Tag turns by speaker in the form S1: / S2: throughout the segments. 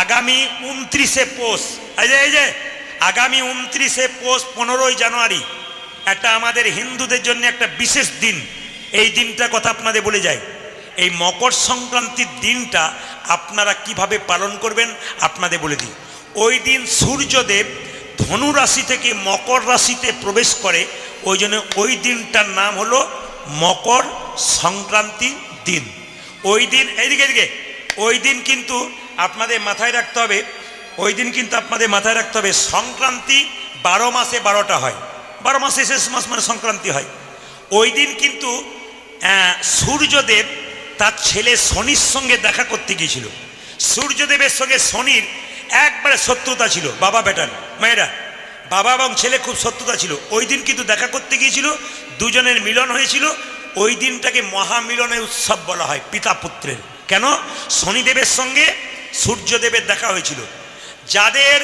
S1: আগামী 29শে পৌষ, এই যে আগামী 29শে পৌষ 15ই জানুয়ারি একটা আমাদের হিন্দুদের জন্য একটা বিশেষ দিন। এই দিনটার কথা আপনাদের বলে যাই। এই মকর সংক্রান্তির দিনটা আপনারা কিভাবে পালন করবেন আপনাদের বলে দিই। ওই দিন সূর্যদেব ধনু রাশি থেকে মকর রাশিতে প্রবেশ করে, ওই জন্য ওই দিনটার নাম হলো মকর সংক্রান্তি দিন। ওই দিন এদিকে ওই দিন কিন্তু আপনাদের মাথায় রাখতে হবে, ওই দিন কিন্তু আপনাদের মাথায় রাখতে হবে সংক্রান্তি 12 মাসে 12টা হয়। 12 মাসে শেষ মাস মানে সংক্রান্তি হয়। ওই দিন কিন্তু সূর্যদেব তার ছেলে শনির সঙ্গে দেখা করতে গিয়েছিল। সূর্যদেবের সঙ্গে শনির একবারে শত্রুতা ছিল, বাবা বেটার মেয়েরা, বাবা এবং ছেলে খুব শত্রুতা ছিল। ওই দিন কিন্তু দেখা করতে গিয়েছিল, দুজনের মিলন হয়েছিল। ওই দিনটাকে মহামিলনের উৎসব বলা হয়, পিতা পুত্রের। কেন? শনিদেবের সঙ্গে সূর্যদেবের দেখা হয়েছিল। যাদের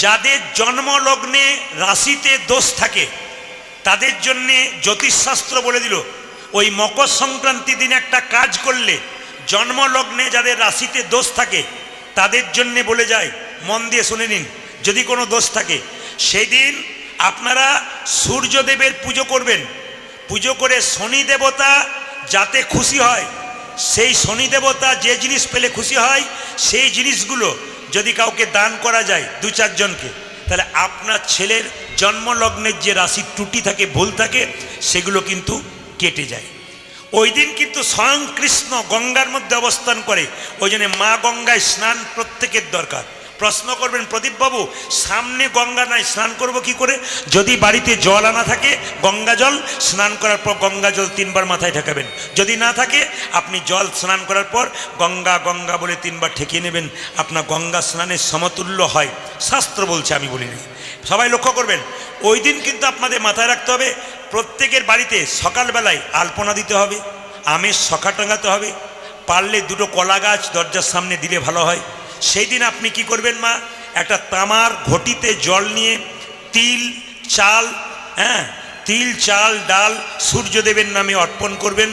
S1: যাদের জন্মলগ্নে রাশিতে দোষ থাকে তাদের জন্যে জ্যোতিষশাস্ত্র বলে দিল, ওই মকর সংক্রান্তি দিন একটা কাজ করলে জন্মলগ্নে যাদের রাশিতে দোষ থাকে তাদের জন্যে বলে যায়, মন দিয়ে শুনে নিন, যদি কোনো দোষ থাকে সেই দিন আপনারা সূর্যদেবের পুজো করবেন। পুজো করে শনি দেবতা যাতে খুশি হয়, সেই শনি দেবতা যে জিনিস পেলে খুশি হয় সেই জিনিসগুলো যদি কাউকে দান করা যায় 2-4 জনকে, তাহলে আপনার ছেলের জন্মলগ্নের যে রাশির ত্রুটি থাকে, ভুল থাকে, সেগুলো কিন্তু কেটে যায়। ওই দিন কিন্তু স্বয়ং কৃষ্ণ গঙ্গার মধ্যে অবস্থান করে, ওই জন্য মা গঙ্গায় স্নান প্রত্যেকের দরকার। প্রশ্ন করবেন, প্রদীপবাবু সামনে গঙ্গা নাই, স্নান করব কি করে? যদি বাড়িতে জল আনা থাকে গঙ্গা জল, স্নান করার পর গঙ্গা জল 3 বার মাথায় ঠেকাবেন। যদি না থাকে আপনি জল স্নান করার পর গঙ্গা গঙ্গা বলে 3 বার ঠেকিয়ে নেবেন, আপনার গঙ্গা স্নানের সমতুল্য হয়, শাস্ত্র বলছে, আমি বলিনি। সবাই লক্ষ্য করবেন, ওই দিন কিন্তু আপনাদের মাথায় রাখতে হবে প্রত্যেকের বাড়িতে সকালবেলায় আলপনা দিতে হবে, আমের শখা টাঙাতে হবে, পারলে 2টো কলা গাছ দরজার সামনে দিলে ভালো হয়। সেই দিন আপনি কি করবেন মা, একটা তামার ঘটিতে জল নিয়ে তিল চাল, তিল চাল ডাল সূর্যদেবের নামে অর্পণ করবেন।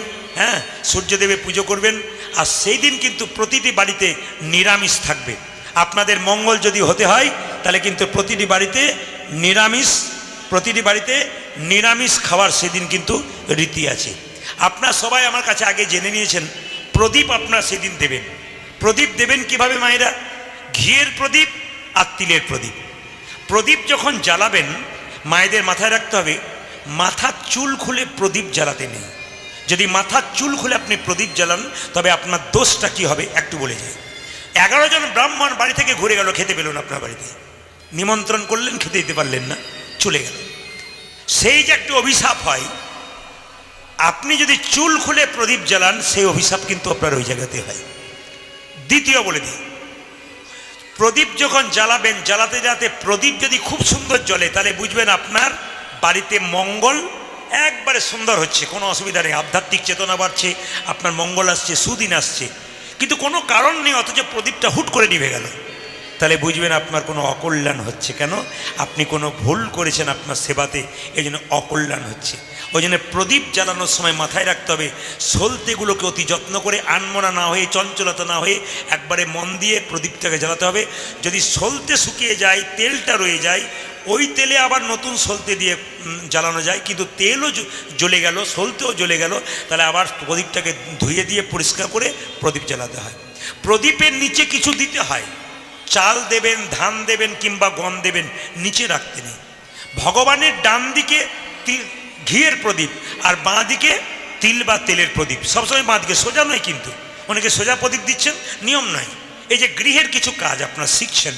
S1: সূর্যদেবের পুজো করবেন। আর সেই দিন কিন্তু প্রতিটি বাড়িতে নিরামিষ থাকবে। আপনাদের মঙ্গল যদি হতে হয় তাহলে কিন্তু প্রতিটি বাড়িতে নিরামিষ খাওয়ার সেদিন কিন্তু রীতি আছে। আপনারা সবাই আমার কাছে আগে জেনে নিয়েছেন, প্রদীপ আপনারা সেদিন দেবেন। প্রদীপ দেবেন কিভাবে মায়েরা? ঘিয়ের প্রদীপ আর তিলের প্রদীপ। প্রদীপ যখন জ্বালাবেন মায়েদের মাথায় রাখতে হবে, মাথার চুল খুলে প্রদীপ জ্বালাতে নেই। যদি মাথার চুল খুলে আপনি প্রদীপ জ্বালান তবে আপনার দোষটা কি হবে একটু বলে যায়। 11 জন ব্রাহ্মণ বাড়ি থেকে ঘুরে গেল, খেতে পেল না আপনার বাড়িতে, নিমন্ত্রণ করলেন, খেতে দিতে পারলেন না, চলে গেল। সেই যে একটু অভিশাপ হয়, আপনি যদি চুল খুলে প্রদীপ জ্বালান সেই অভিশাপ কিন্তু আপনার ওই জায়গাতে হয়। দ্বিতীয় বলে দিই, প্রদীপ যখন জ্বালাবেন, জ্বালাতে জ্বালাতে প্রদীপ যদি খুব সুন্দর জ্বলে তাহলে বুঝবেন আপনার বাড়িতে মঙ্গল একবারে সুন্দর হচ্ছে, কোনো অসুবিধা নেই, আধ্যাত্মিক চেতনা বাড়ছে, আপনার মঙ্গল আসছে, সুদিন আসছে। কিন্তু কোনো কারণ নেই, অথচ প্রদীপটা হুট করে নিভে গেল, তাহলে বুঝবেন আপনার কোনো অকল্যাণ হচ্ছে। কেন? আপনি কোনো ভুল করেছেন আপনার সেবাতে, এই জন্য অকল্যাণ হচ্ছে। ওই জন্য প্রদীপ জ্বালানোর সময় মাথায় রাখতে হবে সলতেগুলোকে অতি যত্ন করে, আনমনা না হয়ে, চঞ্চলতা না হয়ে একবারে মন দিয়ে প্রদীপটাকে জ্বালাতে হবে। যদি সলতে শুকিয়ে যায়, তেলটা রয়ে যায়, ওই তেলে আবার নতুন সলতে দিয়ে জ্বালানো যায়, কিন্তু তেলও জ্বলে গেল, সলতেও জ্বলে গেল, তাহলে আবার প্রদীপটাকে ধুয়ে দিয়ে পরিষ্কার করে প্রদীপ জ্বালাতে হয়। প্রদীপের নিচে কিছু দিতে হয়, চাল দেবেন, ধান দেবেন কিংবা গম দেবেন, নিচে রাখতে নেই। ভগবানের ডান দিকে ঘিয়ের প্রদীপ আর বাঁ দিকে তিল বা তেলের প্রদীপ, সবসময় বাঁ দিকে, সোজা নয় কিন্তু, অনেকে সোজা প্রদীপ দিচ্ছেন, নিয়ম নয়। এই যে গৃহের কিছু কাজ আপনারা শিখছেন,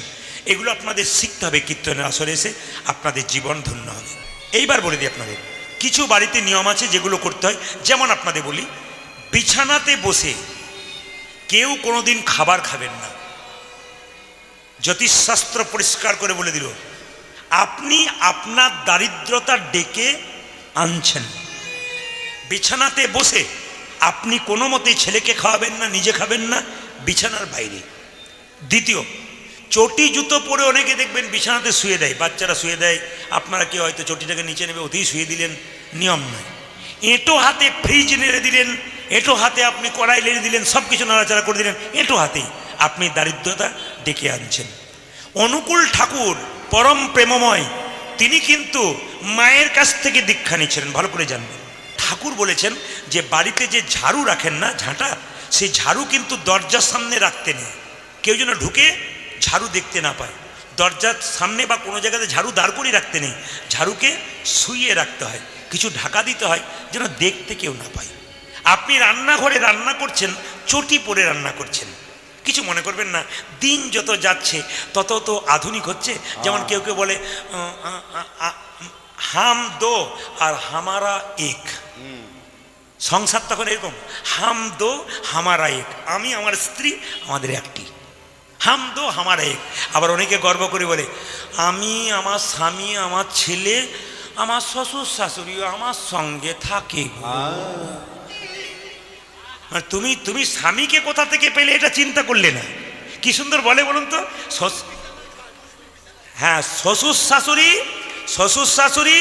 S1: এগুলো আপনাদের শিখতে হবে, কীর্তনের আসরে এসে আপনাদের জীবন ধন্য হবে। এইবার বলে দিই আপনাদের কিছু বাড়িতে নিয়ম আছে যেগুলো করতে হয়। যেমন আপনাদের বলি, বিছানাতে বসে কেউ কোনোদিন খাবার খাবেন না। জ্যোতিষশাস্ত্র পরিষ্কার করে বলে দিল, আপনি আপনার দারিদ্রতা ডেকে আনছেন। বিছানাতে বসে আপনি কোনো মতেই ছেলেকে খাওয়াবেন না, নিজে খাবেন না, বিছানার বাইরে। দ্বিতীয়, চটি জুতো পরে অনেকে দেখবেন বিছানাতে শুয়ে দেয়, বাচ্চারা শুয়ে দেয়, আপনারা কেউ হয়তো চটিটাকে নিচে নেবে ওতেই শুয়ে দিলেন, নিয়ম নয়। এঁটো হাতে ফ্রিজ নেড়ে দিলেন, এঁটো হাতে আপনি কড়াই নেড়ে দিলেন, সব কিছু নাড়াচাড়া করে দিলেন এঁটো হাতেই, আপনি দারিদ্রতা ডেকে আনছেন। অনুকূল ঠাকুর পরম প্রেমময়, তিনি কিন্তু মায়ের কাছ থেকে দীক্ষা নিচ্ছিলেন, ভালো করে জানবেন। ঠাকুর বলেছেন যে বাড়িতে যে ঝাড়ু রাখেন না, ঝাঁটা, সেই ঝাড়ু কিন্তু দরজার সামনে রাখতে নেই, কেউ যেন ঢুকে ঝাড়ু দেখতে না পায়। দরজার সামনে বা কোনো জায়গাতে ঝাড়ু দাঁড় করিয়ে রাখতে নেই, ঝাড়ুকে শুইয়ে রাখতে হয়, কিছু ঢাকা দিতে হয় যেন দেখতে কেউ না পায়। আপনি রান্নাঘরে রান্না করছেন, চটি পরে রান্না করছেন, কিছু মনে করবেন না। দিন যত যাচ্ছে তত তো আধুনিক হচ্ছে। যেমন কেউ কেউ বলে হাম দো আর হামারা এক, সংসার তখন এরকম, হাম দো হামারা এক, আমি আমার স্ত্রী আমাদের একটি, হাম দো হামারা এক। আবার অনেকে গর্ব করে বলে আমি, আমার স্বামী, আমার ছেলে, আমার শ্বশুর শাশুড়ি আমার সঙ্গে থাকে। তুমি তুমি স্বামীকে কোথা থেকে পেলে এটা চিন্তা করলে না? কি সুন্দর বলে বলুন তো। হ্যাঁ, শ্বশুর শাশুড়ি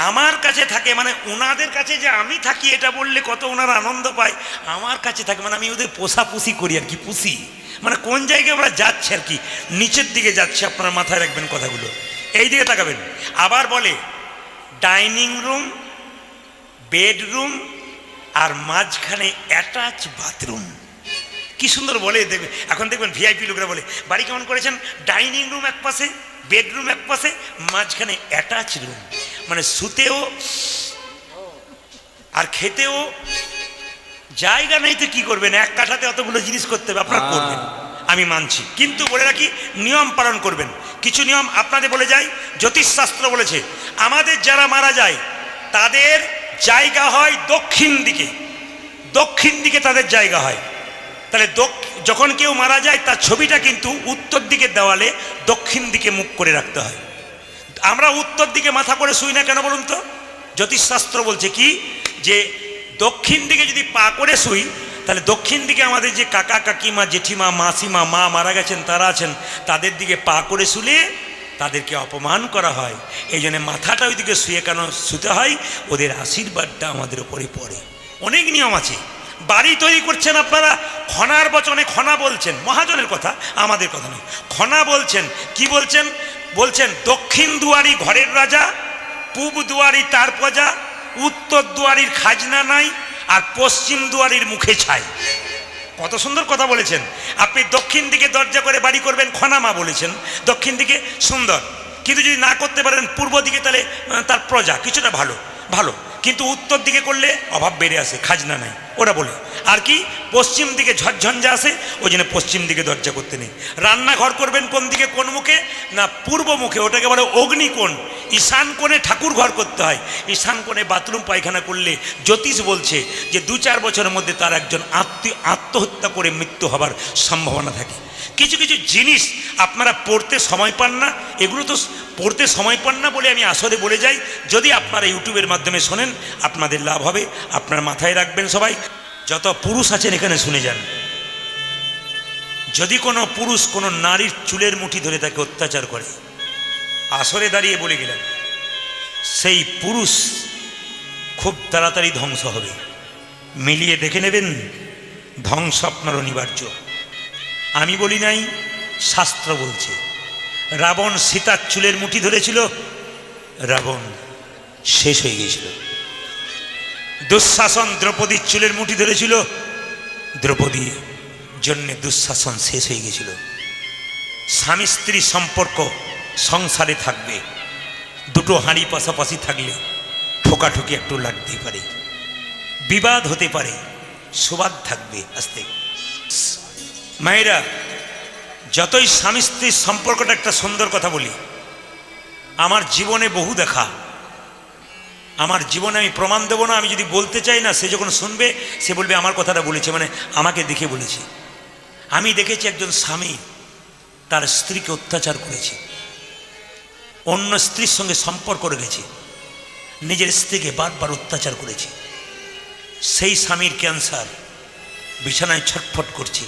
S1: আমার কাছে থাকে, মানে ওনাদের কাছে যে আমি থাকি এটা বললে কত ওনারা আনন্দ পায়। আমার কাছে থাকে মানে আমি ওদের পোষাপুষি করি আর কি, পুষি, মানে কোন জায়গায় আমরা যাচ্ছি আর কি, নিচের দিকে যাচ্ছে। আপনারা মাথায় রাখবেন কথাগুলো, এই দিকে তাকাবেন। আবার বলে ডাইনিং রুম, বেডরুম আর মাঝখানে অ্যাটাচ বাথরুম। কি সুন্দর বলে দেবে। এখন দেখবেন ভিআইপি লোকরা বলে বাড়ি কেমন করেছেন, ডাইনিং রুম এক পাশে, বেডরুম এক পাশে, মাঝখানে অ্যাটাচ রুম, মানে শুতেও আর খেতেও জায়গা নেই তো কি করবেন, এক কাঠাতে অতগুলো জিনিস করতে হবে, আপনারা করবেন, আমি মানছি, কিন্তু বলে রাখি নিয়ম পালন করবেন। কিছু নিয়ম আপনাদের বলে যাই, জ্যোতিষশাস্ত্র বলেছে আমাদের যারা মারা যায় তাদের জায়গা হয় দক্ষিণ দিকে, দক্ষিণ দিকে তাদের জায়গা হয়। তাহলে যখন কেউ মারা যায় তার ছবিটা কিন্তু উত্তর দিকের দেওয়ালে দক্ষিণ দিকে মুখ করে রাখতে হয়। আমরা উত্তর দিকে মাথা করে শুই না কেন বলুন তো? জ্যোতিষশাস্ত্র বলছে কি, যে দক্ষিণ দিকে যদি পা করে শুই তাহলে দক্ষিণ দিকে আমাদের যে কাকা কাকিমা জেঠিমা মাসিমা মা মারা গেছেন তারা আছেন, তাদের দিকে পা করে শুলে তাদেরকে অপমান করা হয়। এই জন্য মাথাটা ওইদিকে শুয়ে কেন শুতে হয়, ওদের আশীর্বাদটা আমাদের উপরে পড়ে। অনেক নিয়ম আছে। বাড়ি তৈরি করছেন আপনারা, খনার বচনে খনা বলছেন, মহাজনের কথা, আমাদের কথা নয়, খনা বলছেন। কি বলছেন? বলছেন দক্ষিণ দুয়ারি ঘরের রাজা, পূব দুয়ারি তার প্রজা, উত্তর দুয়ারির খাজনা নাই, আর পশ্চিম দুয়ারির মুখে ছাই। কত সুন্দর কথা বলেছেন। আপনি দক্ষিণ দিকে দরজা করে বাড়ি করবেন, খনামা বলেছেন দক্ষিণ দিকে সুন্দর, কিন্তু যদি না করতে পারেন পূর্ব দিকে তাহলে তার প্রজা, কিছুটা ভালো ভালো, কিন্তু উত্তর দিকে করলে অভাব বেড়ে আসে, খাজনা নাই ওরা বলে। আর কি পশ্চিম দিকে ঝড়ঝঞ্ঝা আসে, ওই জন্য পশ্চিম দিকে দরজা করতে নেই। রান্নাঘর করবেন কোন দিকে, কোন মুখে না পূর্ব মুখে, ওটাকে বলে অগ্নিকোণ। ঈশান কোণে ঠাকুর ঘর করতে হয়, ঈশান কোণে বাথরুম পায়খানা করলে জ্যোতিষ বলছে যে 2-4 বছরের মধ্যে তার একজন আত্মহত্যা করে মৃত্যু হবার সম্ভাবনা থাকে। কিছু কিছু জিনিস আপনারা পড়তে সময় পান না, এগুলো তো পড়তে সময় পান না বলে আমি আসরে বলে যাই। যদি আপনারা ইউটিউবের মাধ্যমে শোনেন আপনাদের লাভ হবে। আপনারা মাথায় রাখবেন সবাই, যত পুরুষ আছেন এখানে শুনে যান, যদি কোনো পুরুষ কোনো নারীর চুলের মুঠি ধরে তাকে অত্যাচার করে, আসরে দাঁড়িয়ে বলে গেলাম সেই পুরুষ খুব তাড়াতাড়ি ধ্বংস হবে। মিলিয়ে দেখে নেবেন, ধ্বংস আপনার অনিবার্য। আমি বলি নাই, শাস্ত্র বলছে। রাবণ সীতার চুলের মুঠি ধরেছিল, রাবণ শেষ হয়ে গিয়েছিল। দুঃশাসন দ্রৌপদীর চুলের মুঠি ধরেছিল, দ্রৌপদীর জন্যে দুঃশাসন শেষ হয়ে গিয়েছিল। স্বামী স্ত্রী সম্পর্ক সংসারে থাকবে, দুটো হাঁড়ি পাশাপাশি থাকলে ঠোকাঠুকি একটু লাগতেই পারে, বিবাদ হতে পারে, সুবাদ থাকবে আস্তে। মায়েরা, যতই স্বামী স্ত্রীর সম্পর্কটা একটা সুন্দর কথা বলি, আমার জীবনে বহু দেখা, আমার জীবনে আমি প্রমাণ দেবো না, আমি যদি বলতে চাই না, সে যখন শুনবে সে বলবে আমার কথাটা বলেছে, মানে আমাকে দেখে বলেছে। আমি দেখেছি একজন স্বামী তার স্ত্রীকে অত্যাচার করেছে, অন্য স্ত্রীর সঙ্গে সম্পর্ক রেখেছে, নিজের স্ত্রীকে বারবার অত্যাচার করেছে। সেই স্বামীর ক্যান্সার, বিছানায় ছটফট করছে,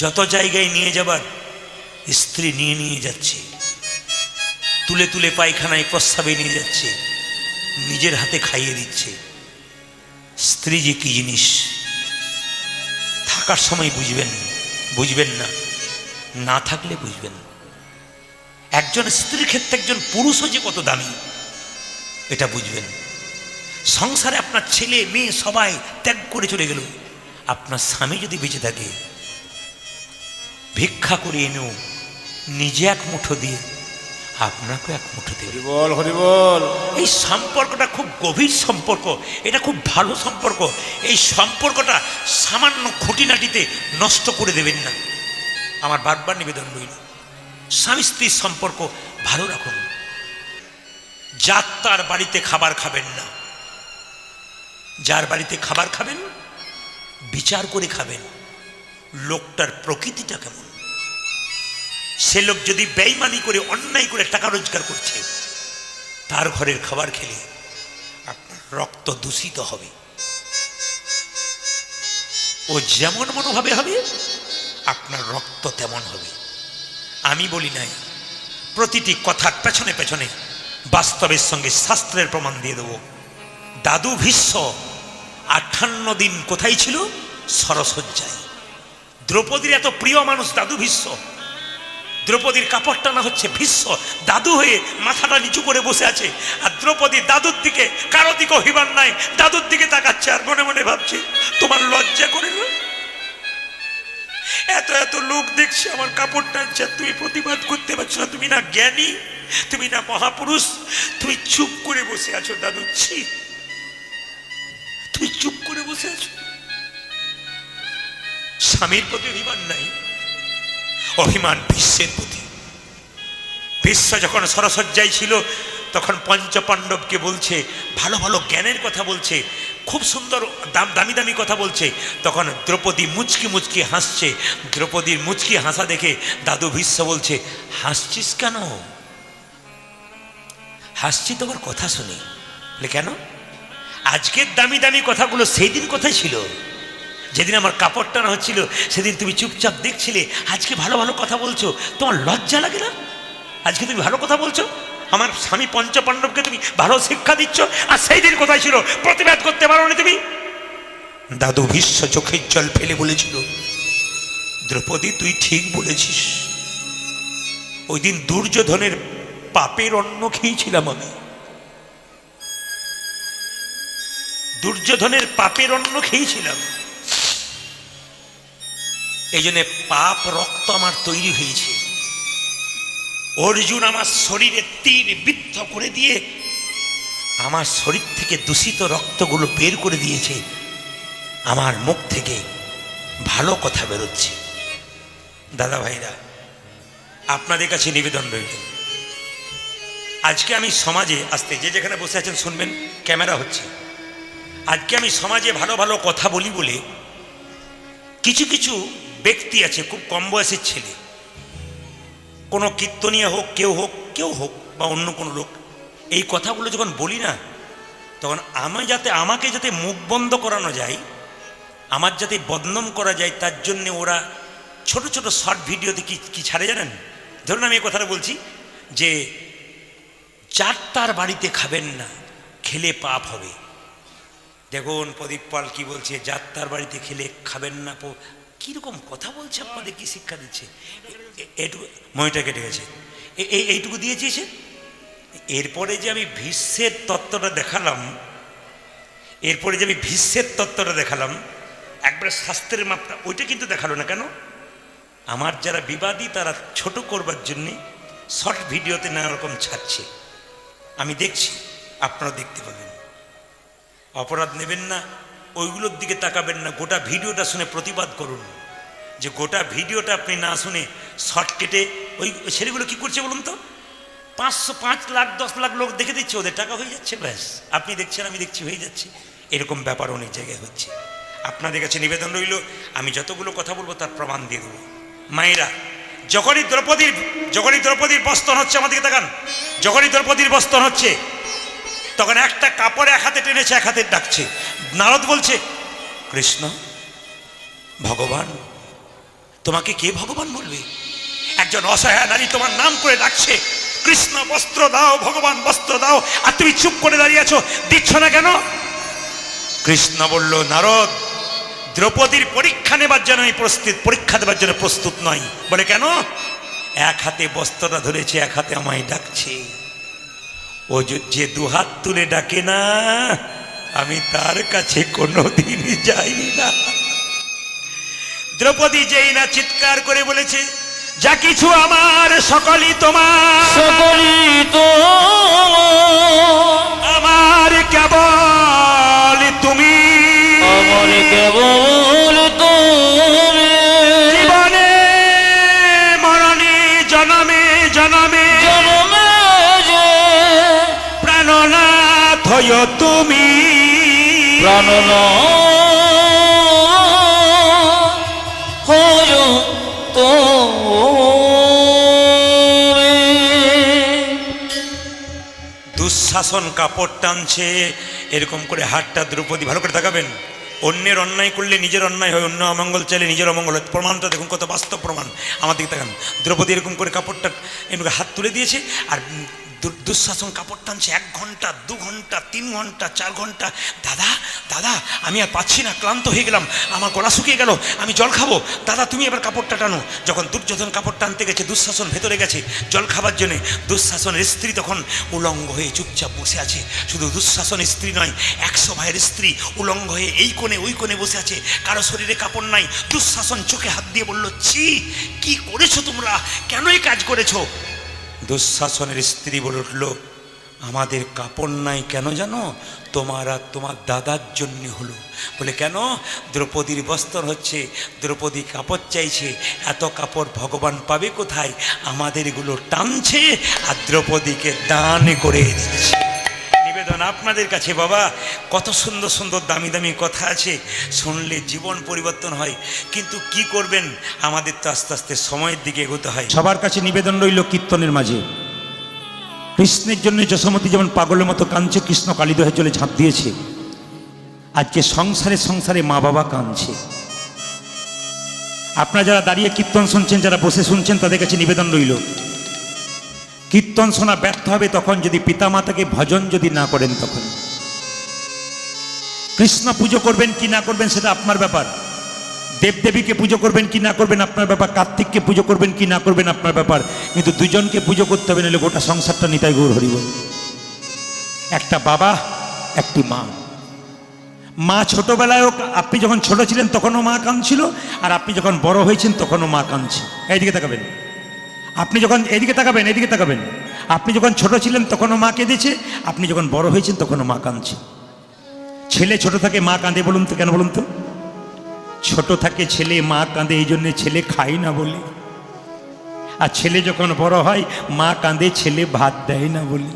S1: যত জায়গায় নিয়ে যাবার স্ত্রী নিয়ে নিয়ে যাচ্ছে, তুলে তুলে পায়খানায় প্রস্রাবে নিয়ে যাচ্ছে, নিজের হাতে খাইয়ে দিচ্ছে। স্ত্রী যে কি জিনিস থাকার সময় বুঝবেন, বুঝবেন না, না থাকলে বুঝবেন। একজন স্ত্রীর ক্ষেত্রে একজন পুরুষও যে কত দামি এটা বুঝবেন। সংসারে আপনার ছেলে মেয়ে সবাই ত্যাগ করে চলে গেল, আপনার স্বামী যদি বেঁচে থাকে ভিক্ষা করে এনেও নিজে এক মুঠো দিয়ে আপনাকে এক মুঠো দেবে।
S2: হরি বল, হরি বল।
S1: এই সম্পর্কটা খুব গভীর সম্পর্ক, এটা খুব ভালো সম্পর্ক। এই সম্পর্কটা সামান্য খুঁটিনাটিতে নষ্ট করে দেবেন না। আমার বারবার নিবেদন রইল, স্বামী স্ত্রীর সম্পর্ক ভালো রাখুন। যার তার বাড়িতে খাবার খাবেন না, যার বাড়িতে খাবার খাবেন বিচার করে খাবেন লোকটার প্রকৃতিটা কেমন। সে লোক যদি বেঈমানি করে অন্যায় করে টাকা রোজগার করছে, তার ঘরের খাবার খেলে আপনার রক্ত দূষিত হবে। ও যেমন মনোভাবে হবে আপনার রক্ত তেমন হবে। আমি বলি নাই, প্রতিটি কথার পেছনে পেছনে বাস্তবের সঙ্গে শাস্ত্রের প্রমাণ দিয়ে দেব। দাদু ভীষ্ম 58 দিন কোথায় ছিল? সরসজ্জায়। দ্রৌপদীর এত প্রিয় মানুষ দাদু ভীষ্ম। দ্রৌপদীর কাপড় টানা হচ্ছে, ভীষ্ম দাদু হয়ে মাথাটা নিচু করে বসে আছে, আর দ্রৌপদী দাদুর দিকে কারো দিকে অভিমান নাই, দাদুর দিকে তাকাচ্ছে আর মনে মনে ভাবছে তোমার লজ্জা করে না? এত এত লোক দেখছে আমার কাপড় টানছে, তুমি প্রতিবাদ করতে পারছো না। তুমি না জ্ঞানী, তুমি না মহাপুরুষ, তুমি চুপ করে বসে আছো। দাদু ছি, তুমি চুপ করে বসে আছো। স্বামীর প্রতি অভিমান নাই, অভিমান ভীষ্মের প্রতি। ভীষ্ম যখন সরসজ্জায় ছিল তখন পঞ্চপাণ্ডবকে বলছে, ভালো ভালো জ্ঞানের কথা বলছে, খুব সুন্দর দামি দামি কথা বলছে। তখন দ্রৌপদী মুচকি মুচকি হাসছে। দ্রৌপদীর মুচকি হাসা দেখে দাদু ভীষ্ম বলছে, হাসছিস কেন? হাসছি তোমার কথা শুনে। বলে কেন? আজকের দামি দামি কথাগুলো সেই দিন কোথায় ছিল? যেদিন আমার কাপড় টানা হচ্ছিল সেদিন তুমি চুপচাপ দেখছিলে, আজকে ভালো ভালো কথা বলছো, তোমার লজ্জা লাগে না? আজকে তুমি ভালো কথা বলছো, আমার স্বামী পঞ্চপাণ্ডবকে তুমি ভালো শিক্ষা দিচ্ছ, আর সেই দিন কোথায় ছিল? প্রতিবাদ করতে পারো না তুমি। দাদু ভীষ্ম চোখের জল ফেলে বলেছিল, দ্রৌপদী তুই ঠিক বলেছিস, ওই দিন দুর্যোধনের পাপের অন্ন খেয়েছিলাম আমি, দুর্যোধনের পাপের অন্ন খেয়েছিলাম, এই জন্য পাপ রক্ত আমার তৈরি হয়েছে। অর্জুন আমার শরীরে তীর বিদ্ধ করে দিয়ে আমার শরীর থেকে দূষিত রক্তগুলো বের করে দিয়েছে, আমার মুখ থেকে ভালো কথা বেরোচ্ছে। দাদা ভাইরা, আপনাদের কাছে নিবেদন রইল, আজকে আমি সমাজে আসতে, যে যেখানে বসে আছেন শুনবেন, ক্যামেরা হচ্ছে, আজকে আমি সমাজে ভালো ভালো কথা বলি বলে কিছু কিছু ব্যক্তি আছে, খুব কম বয়সের ছেলে, কোনো কীর্তনীয় হোক, কেউ হোক বা অন্য কোনো লোক, এই কথাগুলো যখন বলি না, তখন আমাকে যাতে মুখ বন্ধ করানো যায়, আমার যাতে বদনাম করা যায়, তার জন্যে ওরা ছোট ছোট শর্ট ভিডিওতে কি ছাড়ে জানেন? ধরুন আমি এই কথাটা বলছি যে যার তার বাড়িতে খাবেন না, খেলে পাপ হবে। দেখুন প্রদীপ পাল কি বলছে, যার তার বাড়িতে খেলে খাবেন না, কিরকম কথা বলছে, আপনাদের কি শিক্ষা দিচ্ছে? এইটুকু মইটা কেটে গেছে, এইটুকু দিয়েছে। এরপরে যে আমি ভীষ্মের তত্ত্বটা দেখালাম, একবারে শাস্ত্রের মাপটা ওইটা কিন্তু দেখালো না। কেন? আমার যারা বিবাদী তারা ছোট করবার জন্যে শর্ট ভিডিওতে নানা রকম ছাড়ছে, আমি দেখছি, আপনারা দেখতে পাবেন। অপরাধ নেবেন না, ওইগুলোর দিকে তাকাবেন না, গোটা ভিডিওটা শুনে প্রতিবাদ করুন। যে গোটা ভিডিওটা আপনি না শুনে শর্ট কেটে ওই ছেলেগুলো কি করছে বলুন তো, 500, 5 লাখ 10 লাখ লোক দেখে দিচ্ছে, ওদের টাকা হয়ে যাচ্ছে, ব্যাস আপনি দেখছেন আমি দেখছি, হয়ে যাচ্ছে। এরকম ব্যাপার অনেক জায়গায় হচ্ছে। আপনাদের কাছে নিবেদন রইল, আমি যতগুলো কথা বলবো তার প্রমাণ দিয়ে দেবো। মায়েরা, যখনই দ্রৌপদীর বস্তন হচ্ছে, আমাদেরকে তাকান, যখনই দ্রৌপদীর বস্তন হচ্ছে তখন একটা কাপড় এক হাতে টেনেছে, এক হাতে ডাকছে। নারদ বলছে, কৃষ্ণ ভগবান, তোমাকে কে ভগবান বলবে? একজন অসহায় নারী তোমার নাম করে ডাকছে, কৃষ্ণ বস্ত্র দাও, ভগবান বস্ত্র দাও, আর তুমি চুপ করে দাঁড়িয়ে আছো, দিচ্ছ না কেন? কৃষ্ণ বলল, নারদ, দ্রৌপদীর পরীক্ষা নেবার জন্য আমি পরীক্ষা দেবার জন্য প্রস্তুত নই। বলে কেন? এক হাতে বস্ত্রটা ধরেছে, এক হাতে আমায় ডাকছে। ও যে দুহাত তুলে ডাকে না, আমি তার কাছে কোনোদিন যাই না। দ্রৌপদী যেই না চিৎকার করে বলেছে, যা কিছু আমার সকলই তোমার,
S2: সকলই তো
S1: আমার কেবল তুমি,
S2: আমার কেবল তুমি,
S1: জীবনে মরণে জনমে জনমে
S2: জনমে যে
S1: প্রাণনাথ হই তুমি,
S2: প্রাণনাথ হয় তুমি।
S1: দুঃশাসন কাপড় টানছে এরকম করে হাতটা দ্রৌপদী, ভালো করে তাকাবেন। অন্যের অন্যায় করলে নিজের অন্যায় হয়, অন্য অমঙ্গল চাইলে নিজের অমঙ্গল হয়। প্রমাণটা দেখুন, কত বাস্তব প্রমাণ। আমার দিকে তাকান। দ্রৌপদী এরকম করে কাপড়টা এমনি হাত তুলে দিয়েছে, আর দুঃশাসন কাপড় টানছে 1 ঘন্টা 2 ঘন্টা 3 ঘন্টা 4 ঘন্টা। দাদা দাদা আমি আর পাচ্ছি না, ক্লান্ত হয়ে গেলাম, আমার গলা শুকিয়ে গেল, আমি জল খাবো, দাদা তুমি এবার কাপড়টা টানো। যখন দুর্যোধন কাপড় টানতে গেছে, দুঃশাসন ভেতরে গেছে জল খাবার জন্যে, দুঃশাসনের স্ত্রী তখন উলঙ্গ হয়ে চুপচাপ বসে আছে। শুধু দুঃশাসন স্ত্রী নয়, 100 ভাইয়ের স্ত্রী উলঙ্গ হয়ে এই কোণে ওই কোণে বসে আছে, কারো শরীরে কাপড় নাই। দুঃশাসন চোখে হাত দিয়ে বলল, ছি, কি করেছো তোমরা, কেন এই কাজ করেছো? দুঃশাসনের স্ত্রী বলে উঠল, আমাদের কাপড় নাই কেন জানো? তোমার আর তোমার দাদার জন্য হলো। বলে কেন? দ্রৌপদীর বস্ত্র হচ্ছে, দ্রৌপদী কাপড় চাইছে, এত কাপড় ভগবান পাবে কোথায়? আমাদের এগুলো টানছে আর দ্রৌপদীকে দান করে দিচ্ছে। নিবেদন আপনাদের কাছে বাবা, কত সুন্দর সুন্দর দামি দামি কথা আছে, শুনলে জীবন পরিবর্তন হয়। কিন্তু কি করবেন, আমাদের তো আস্তে আস্তে সময়ের দিকে এগোতে হয়। সবার কাছে নিবেদন রইল কীর্তনের মাঝে, কৃষ্ণের জন্য যশোমতী যেমন পাগলের মতো কাঁদছে, কৃষ্ণ কালিদহে চলে ঝাঁপ দিয়েছে, আজকে সংসারে সংসারে মা বাবা কাঁদছে। আপনারা যারা দাঁড়িয়ে কীর্তন শুনছেন, যারা বসে শুনছেন, তাদের কাছে নিবেদন রইল, কীর্তন শোনা ব্যর্থ হবে তখন যদি পিতামাতাকে ভজন যদি না করেন। তখন কৃষ্ণ পুজো করবেন কি না করবেন সেটা আপনার ব্যাপার, দেবদেবীকে পুজো করবেন কি না করবেন আপনার ব্যাপার, কার্তিককে পুজো করবেন কি না করবেন আপনার ব্যাপার, কিন্তু দুজনকে পুজো করতে হবে, নাহলে গোটা সংসারটা নিতাই গৌর হরি বল। একটা বাবা, একটি মা। মা ছোটবেলায়ও, আপনি যখন ছোট ছিলেন তখনও মা কাঁদছিল, আর আপনি যখন বড় হয়েছেন তখনও মা কাঁদছে। এইদিকে তাকাবেন, আপনি যখন এদিকে তাকাবেন, এদিকে তাকাবেন, আপনি যখন ছোট ছিলেন তখনও মা কেঁদেছে, আপনি যখন বড় হয়েছেন তখনও মা কাঁদছে। ছেলে ছোট থাকে মা কাঁদে, বলুন তো কেন বলুন তো? ছোট থাকে ছেলে, মা কাঁদে এই জন্যে ছেলে খায় না বলে। আর ছেলে যখন বড় হয় মা কাঁদে, ছেলে ভাত দেয় না বলে।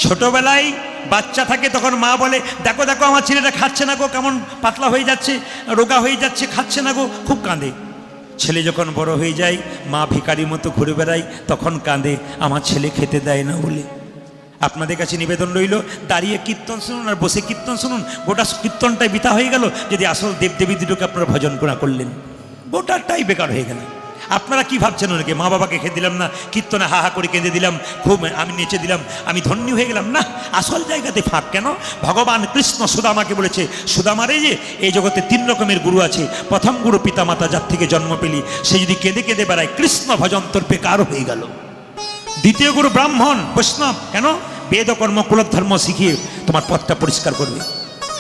S1: ছোটবেলায় বাচ্চা থাকে তখন মা বলে, দেখো দেখো আমার ছেলেটা খাচ্ছে না গো, কেমন পাতলা হয়ে যাচ্ছে, রোগা হয়ে যাচ্ছে, খাচ্ছে না গো, খুব কাঁদে। ছেলে যখন বড় হয়ে যায়, মা ভিখারির মতো ঘুরে বেড়ায়, তখন কাঁদে, আমার ছেলে খেতে দেয় না বলে। আপনাদের কাছে নিবেদন রইল, দাঁড়িয়ে কীর্তন শুনুন আর বসে কীর্তন শুনুন, গোটা কীর্তনটাই বৃথা হয়ে গেল যদি আসল দেবদেবী দুটোকে আপনারা ভজন করা করলেন, গোটাটাই বেকার হয়ে গেল। আপনারা কি ভাবছেন, ওনাকে মা বাবাকে খেতে দিলাম না, কীর্তনে হা হা করে কেঁদে দিলাম, খুব আমি নেচে দিলাম, আমি ধন্য হয়ে গেলাম? না, আসল জায়গাতে ফাঁক কেন? ভগবান কৃষ্ণ সুদামাকে বলেছে, সুদামারে যে এই জগতে 3 রকমের গুরু আছে, প্রথম গুরু পিতামাতা, যার থেকে জন্ম পেলি, সে যদি কেঁদে কেঁদে বেড়ায়, কৃষ্ণ ভজন তোর বেকার হয়ে গেল। দ্বিতীয় গুরু ব্রাহ্মণ বৈষ্ণব, কেন? বেদ কর্ম কুলধর্ম শিখিয়ে তোমার পথটা পরিষ্কার করবে।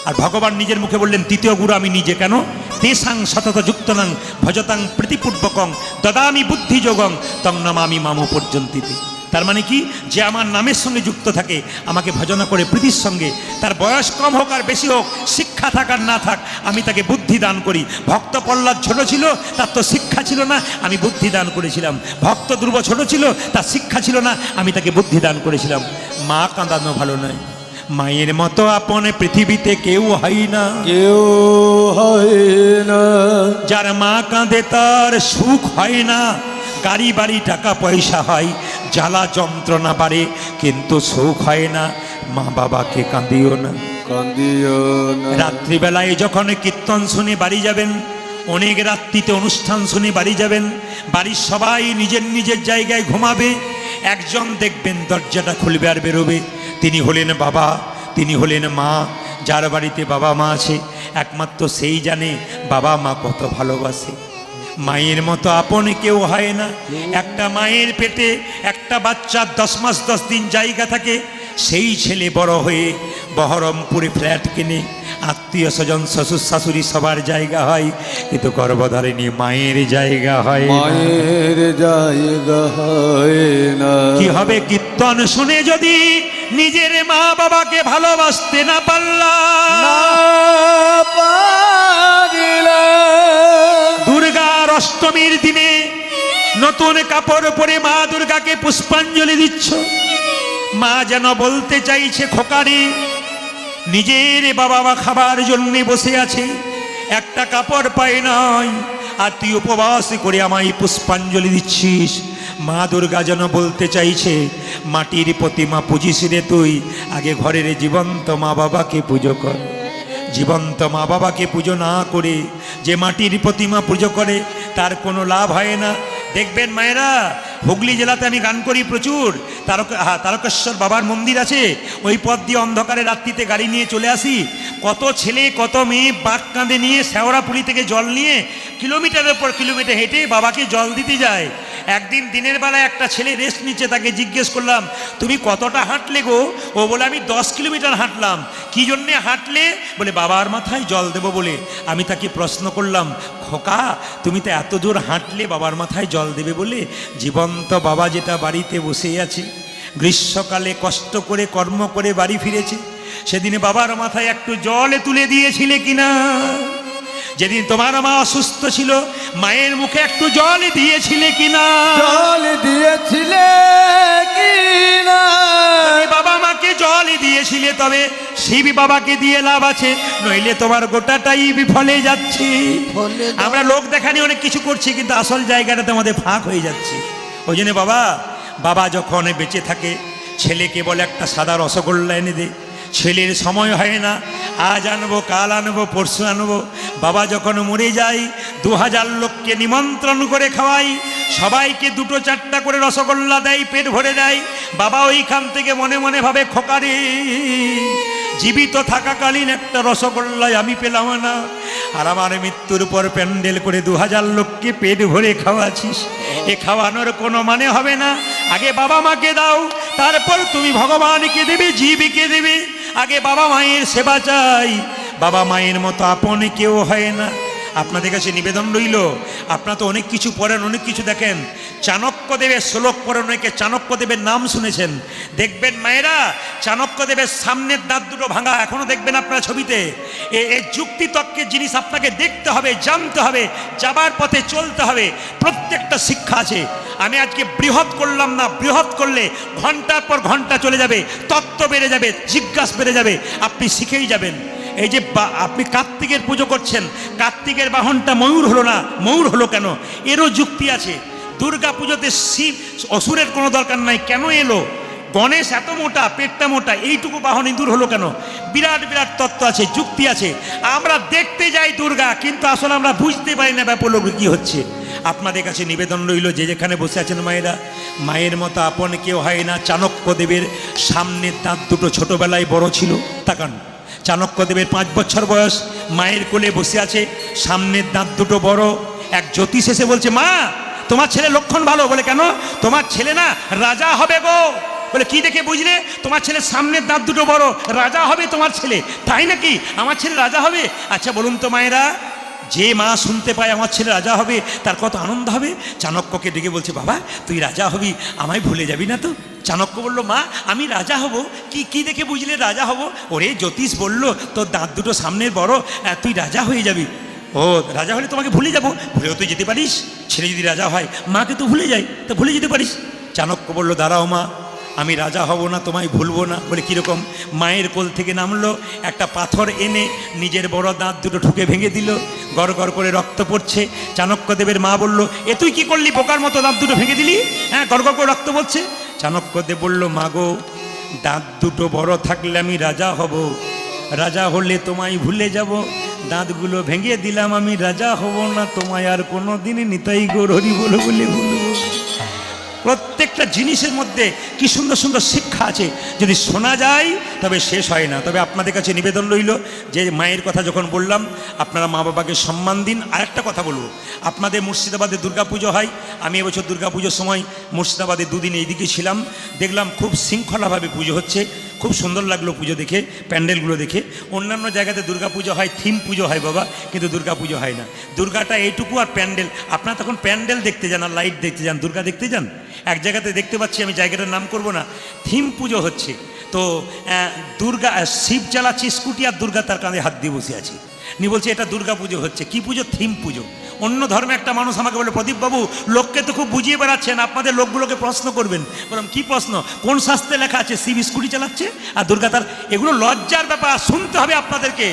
S1: আর ভগবান নিজের মুখে বললেন, তৃতীয় গুরু আমি নিজে, কেন? তেসাং সতত যুক্তনাং ভজতাং প্রীতিপূর্বকং দদামি বুদ্ধি যোগং তং নমামি মামু পর্যন্তিতে। তার মানে কি, যে আমার নামের সঙ্গে যুক্ত থাকে, আমাকে ভজনা করে প্রীতির সঙ্গে, তার বয়স কম হোক আর বেশি হোক, শিক্ষা থাক আর না থাক, আমি তাকে বুদ্ধি দান করি। ভক্ত প্রহ্লাদ ছোট ছিল, তার তো শিক্ষা ছিল না, আমি বুদ্ধি দান করেছিলাম। ভক্ত ধ্রুব ছোট ছিল, তার শিক্ষা ছিল না, আমি তাকে বুদ্ধি দান করেছিলাম। মা কাঁদানো ভালো নয়, মায়ের মতো আপন পৃথিবীতে কেউ হয় না,
S2: কেউ হয় না।
S1: যার মা কাঁদে তার সুখ হয় না। গাড়ি বাড়ি টাকা পয়সা হয়, জ্বালা যন্ত্রণা বাড়ে, কিন্তু সুখ হয় না। মা বাবাকে কাঁদিও না,
S2: কাঁদিও না।
S1: রাত্রিবেলায় যখন কীর্তন শুনে বাড়ি যাবেন, অনেক রাত্রিতে অনুষ্ঠান শুনে বাড়ি যাবেন, বাড়ির সবাই নিজের নিজের জায়গায় ঘুমাবে, একজন দেখবেন দরজাটা খুলবে আর বেরোবে, তিনি হলেন বাবা, তিনি হলেন মা। যার বাড়িতে বাবা মা আছে, একমাত্র সেই জানে বাবা মা কত ভালোবাসে। মায়ের মতো আপন কেউ হয় না। একটা মায়ের পেটে একটা বাচ্চার 10 মাস 10 দিন জায়গা থাকে, সেই ছেলে বড় হয়ে বহরমপুরে ফ্ল্যাট কিনে, আত্মীয় স্বজন শ্বশুর শাশুড়ি সবার জায়গা হয়, কিন্তু গর্ভধারিণী মায়ের জায়গা হয় না।
S2: মায়ের জায়গা হয় না।
S1: কি হবে কীর্তন শুনে যদি নিজের মা বাবাকে ভালোবাসতে না পারলাম?
S2: না পারিলে
S1: দুর্গার অষ্টমীর দিনে নতুন কাপড় পরে মা দুর্গাকে পুষ্পাঞ্জলি দিচ্ছ। মা যেন বলতে চাইছে, খোকারে নিজের বাবা মা খাবার জন্য বসে আছে, একটা কাপড় পায় নাই, আর তুই উপবাস করে আমায় পুষ্পাঞ্জলি দিচ্ছিস। মা দুর্গা যেন বলতে চাইছে, মাটির প্রতিমা পুজিস রে তুই, আগে ঘরের জীবন্ত মা বাবাকে পুজো কর। জীবন্ত মা বাবাকে পুজো না করে যে মাটির প্রতিমা পুজো করে তার কোনো লাভ হয় না। দেখবেন মায়েরা, হুগলি জেলাতে আমি গান করি প্রচুর, তারকেশ্বর বাবার মন্দির আছে, ওই পথ দিয়ে অন্ধকারে রাত্রিতে গাড়ি নিয়ে চলে আসি। কত ছেলে কত মেয়ে বাঁক কাঁধে নিয়ে শেওড়াপুলি থেকে জল নিয়ে কিলোমিটারের পর কিলোমিটার হেঁটে বাবাকে জল দিতে যায়। একদিন দিনের বেলায় একটা ছেলে রেস্ট নিচ্ছে, তাকে জিজ্ঞেস করলাম, তুমি কতটা হাঁটলে গো? ও বলে, আমি 10 কিলোমিটার হাঁটলাম। কি জন্যে হাঁটলে? বলে, বাবার মাথায় জল দেবো বলে। আমি তাকে প্রশ্ন করলাম, খোকা তুমি তো এত দূর হাঁটলে বাবার মাথায় জল দেবে বলে? জীবন্ত বাবা যেটা বাড়িতে বসে আছে, গ্রীষ্মকালে কষ্ট করে কর্ম করে বাড়ি ফিরেছে, সেদিনে বাবার মাথায় একটু জল তুলে দিয়েছিলে কিনা? যেদিন তোমার মা অসুস্থ ছিল, মায়ের মুখে একটু জল দিয়েছিলে কিনা?
S2: জল দিয়েছিলে কিনা?
S1: বাবা মাকে জল দিয়েছিলে, তবে শিব বাবাকে দিয়ে লাভ আছে, নইলে তোমার গোটাটাই বিফলে যাচ্ছে। আমরা লোক দেখানি অনেক কিছু করছি, কিন্তু আসল জায়গাটাতে আমাদের ফাঁক হয়ে যাচ্ছে। ওই জন্য বাবা যখন বেঁচে থাকে, ছেলেকে বলে একটা সাদা রসগোল্লা এনে দে। ছেলের সময় হয় না, আজ আনবো, কাল আনবো, পরশু আনবো। বাবা যখন মরে যায়, 2000 লোককে নিমন্ত্রণ করে খাওয়াই, সবাইকে 2-4টা করে রসগোল্লা দেয়, পেট ভরে দেয়। বাবা ওইখান থেকে মনে মনে ভাবে, খোকারে জীবিত থাকাকালীন একটা রসগোল্লাই আমি পেলাম না, আর আমার মৃত্যুর পর প্যান্ডেল করে 2000 লোককে পেট ভরে খাওয়াছিস। এ খাওয়ানোর কোনো মানে হবে না। আগে বাবা মাকে দাও, তারপর তুমি ভগবানকে দেবে, জীবকে দেবে। আগে বাবা মায়ের সেবা চাই। বাবা মায়ের মতো আপন কেউ হয় না। আপনাদের কাছে নিবেদন রইল, আপনারা তো অনেক কিছু পড়েন, অনেক কিছু দেখেন। চাণক্যদেবের শ্লোক পড়েন, অনেকে চাণক্যদেবের নাম শুনেছেন। দেখবেন মায়েরা, চাণক্যদেবের সামনের দাঁত দুটো ভাঙা, এখনো দেখবেন আপনারা ছবিতে। এই যুক্তিতর্কের জিনিস আপনাকে দেখতে হবে, জানতে হবে, যাবার পথে চলতে হবে। প্রত্যেকটা শিক্ষা আছে। আমি আজকে বৃহৎ করলাম না, বৃহৎ করলে ঘন্টার পর ঘন্টা চলে যাবে, তত্ত্ব বেড়ে যাবে, জিজ্ঞাসা বেড়ে যাবে, আপনি শিখেই যাবেন। এই যে আপনি কার্তিকের পুজো করছেন, কার্তিকের বাহনটা ময়ূর হলো না, ময়ূর হলো কেন? এরও যুক্তি আছে। দুর্গা পুজোতে শিব অসুরের কোনো দরকার নাই, কেন এলো? গণেশ এত মোটা, পেটটা মোটা, এইটুকু বাহন ইঁদুর হলো কেন? বিরাট বিরাট তত্ত্ব আছে, যুক্তি আছে। আমরা দেখতে যাই দুর্গা, কিন্তু আসলে আমরা বুঝতে পারি না ব্যাপার কি হচ্ছে। আপনাদের কাছে নিবেদন রইল, যে যেখানে বসে আছেন মায়েরা, মায়ের মতো আপন কেউ হয় না। চাণক্যদেবের সামনের দাঁত দুটো ছোটবেলায় বড় ছিল। তাকান, চাণক্যদেবের 5 বছর বয়স, মায়ের কোলে বসে আছে, সামনের দাঁত দুটো বড়। এক জ্যোতিষ এসে বলছে, মা তোমার ছেলে লক্ষণ ভালো। বলে, কেন? তোমার ছেলে না রাজা হবে গো। বলে, কি দেখে বুঝলে? তোমার ছেলের সামনের দাঁত দুটো বড়, রাজা হবে তোমার ছেলে। তাই নাকি? আমার ছেলে রাজা হবে? আচ্ছা বলুন তো মায়েরা, যে মা শুনতে পায় আমার ছেলে রাজা হবে, তার কত আনন্দ হবে। চাণক্যকে ডেকে বলছে, বাবা তুই রাজা হবি, আমায় ভুলে যাবি না তো? চাণক্য বলল, মা আমি রাজা হব? কি দেখে বুঝলে রাজা হব? ওরে জ্যোতিষ বলল তোর দাঁত দুটো সামনের বড়, তুই রাজা হয়ে যাবি। ও রাজা হলে তোমাকে ভুলে যাব? ভুলেও তুই যেতে পারিস। ছেলে যদি রাজা হয়, মাকে তো ভুলে যায়, তো ভুলে যেতে পারিস। চাণক্য বলল, দাঁড়াও মা, আমি রাজা হব না, তোমায় ভুলবো না। বলে, কীরকম? মায়ের কোল থেকে নামলো, একটা পাথর এনে নিজের বড় দাঁত দুটো ঠুকে ভেঙে দিল, গড় গড় করে রক্ত পড়ছে। চাণক্যদেবের মা বলল, এ তুই কি করলি? বোকার মতো দাঁত দুটো ভেঙে দিলি, হ্যাঁ, গড় গড় করে রক্ত পড়ছে। চাণক্যদেব বলল, মা গো, দাঁত দুটো বড় থাকলে আমি রাজা হব, রাজা হলে তোমায় ভুলে যাব। দাঁতগুলো ভেঙে দিলাম, আমি রাজা হব না, তোমায় আর কোনো দিনই নিতাই গৌর হরি বলে বলবো। প্রত্যেকটা জিনিসের মধ্যে কি সুন্দর সুন্দর শিক্ষা আছে, যদি শোনা যায় তবে শেষ হয় না। তবে আপনাদের কাছে নিবেদন রইল যে মায়ের কথা যখন বললাম, আপনারা মা বাবাকে সম্মান দিন। আরেকটা কথা বলবো, আপনাদের মুর্শিদাবাদে দুর্গাপুজো হয়। আমি এবছর দুর্গাপুজোর সময় মুর্শিদাবাদে দুদিন এইদিকে ছিলাম, দেখলাম খুব শৃঙ্খলাভাবে পুজো হচ্ছে, খুব সুন্দর লাগলো পুজো দেখে, প্যান্ডেলগুলো দেখে। অন্যান্য জায়গাতে দুর্গাপুজো হয়, থিম পুজো হয় বাবা, কিন্তু দুর্গাপুজো হয় না। দুর্গাটা এইটুকু আর প্যান্ডেল, আপনারা তখন প্যান্ডেল দেখতে যান আর লাইট দেখতে যান, দুর্গা দেখতে যান। এক জায়গাতে দেখতে পাচ্ছি, আমি জায়গাটার নাম করব না, থিম পুজো হচ্ছে। তো দুর্গা শিব চালাচ্ছে স্কুটি আর দুর্গা তার কাঁধে হাত দিয়ে বসে আছে, নি বলছে এটা দুর্গা পুজো হচ্ছে। কি পুজো? থিম পুজো। অন্য ধর্মে একটা মানুষ আমাকে বলে, প্রদীপবাবু লোককে তো খুব বুঝিয়ে বেড়াচ্ছেন, আপনাদের লোকগুলোকে প্রশ্ন করবেন। বললাম কি প্রশ্ন? কোন শাস্ত্রে লেখা আছে শিব স্কুটি চালাচ্ছে আর দুর্গা তার? এগুলো লজ্জার ব্যাপার, শুনতে হবে আপনাদেরকে।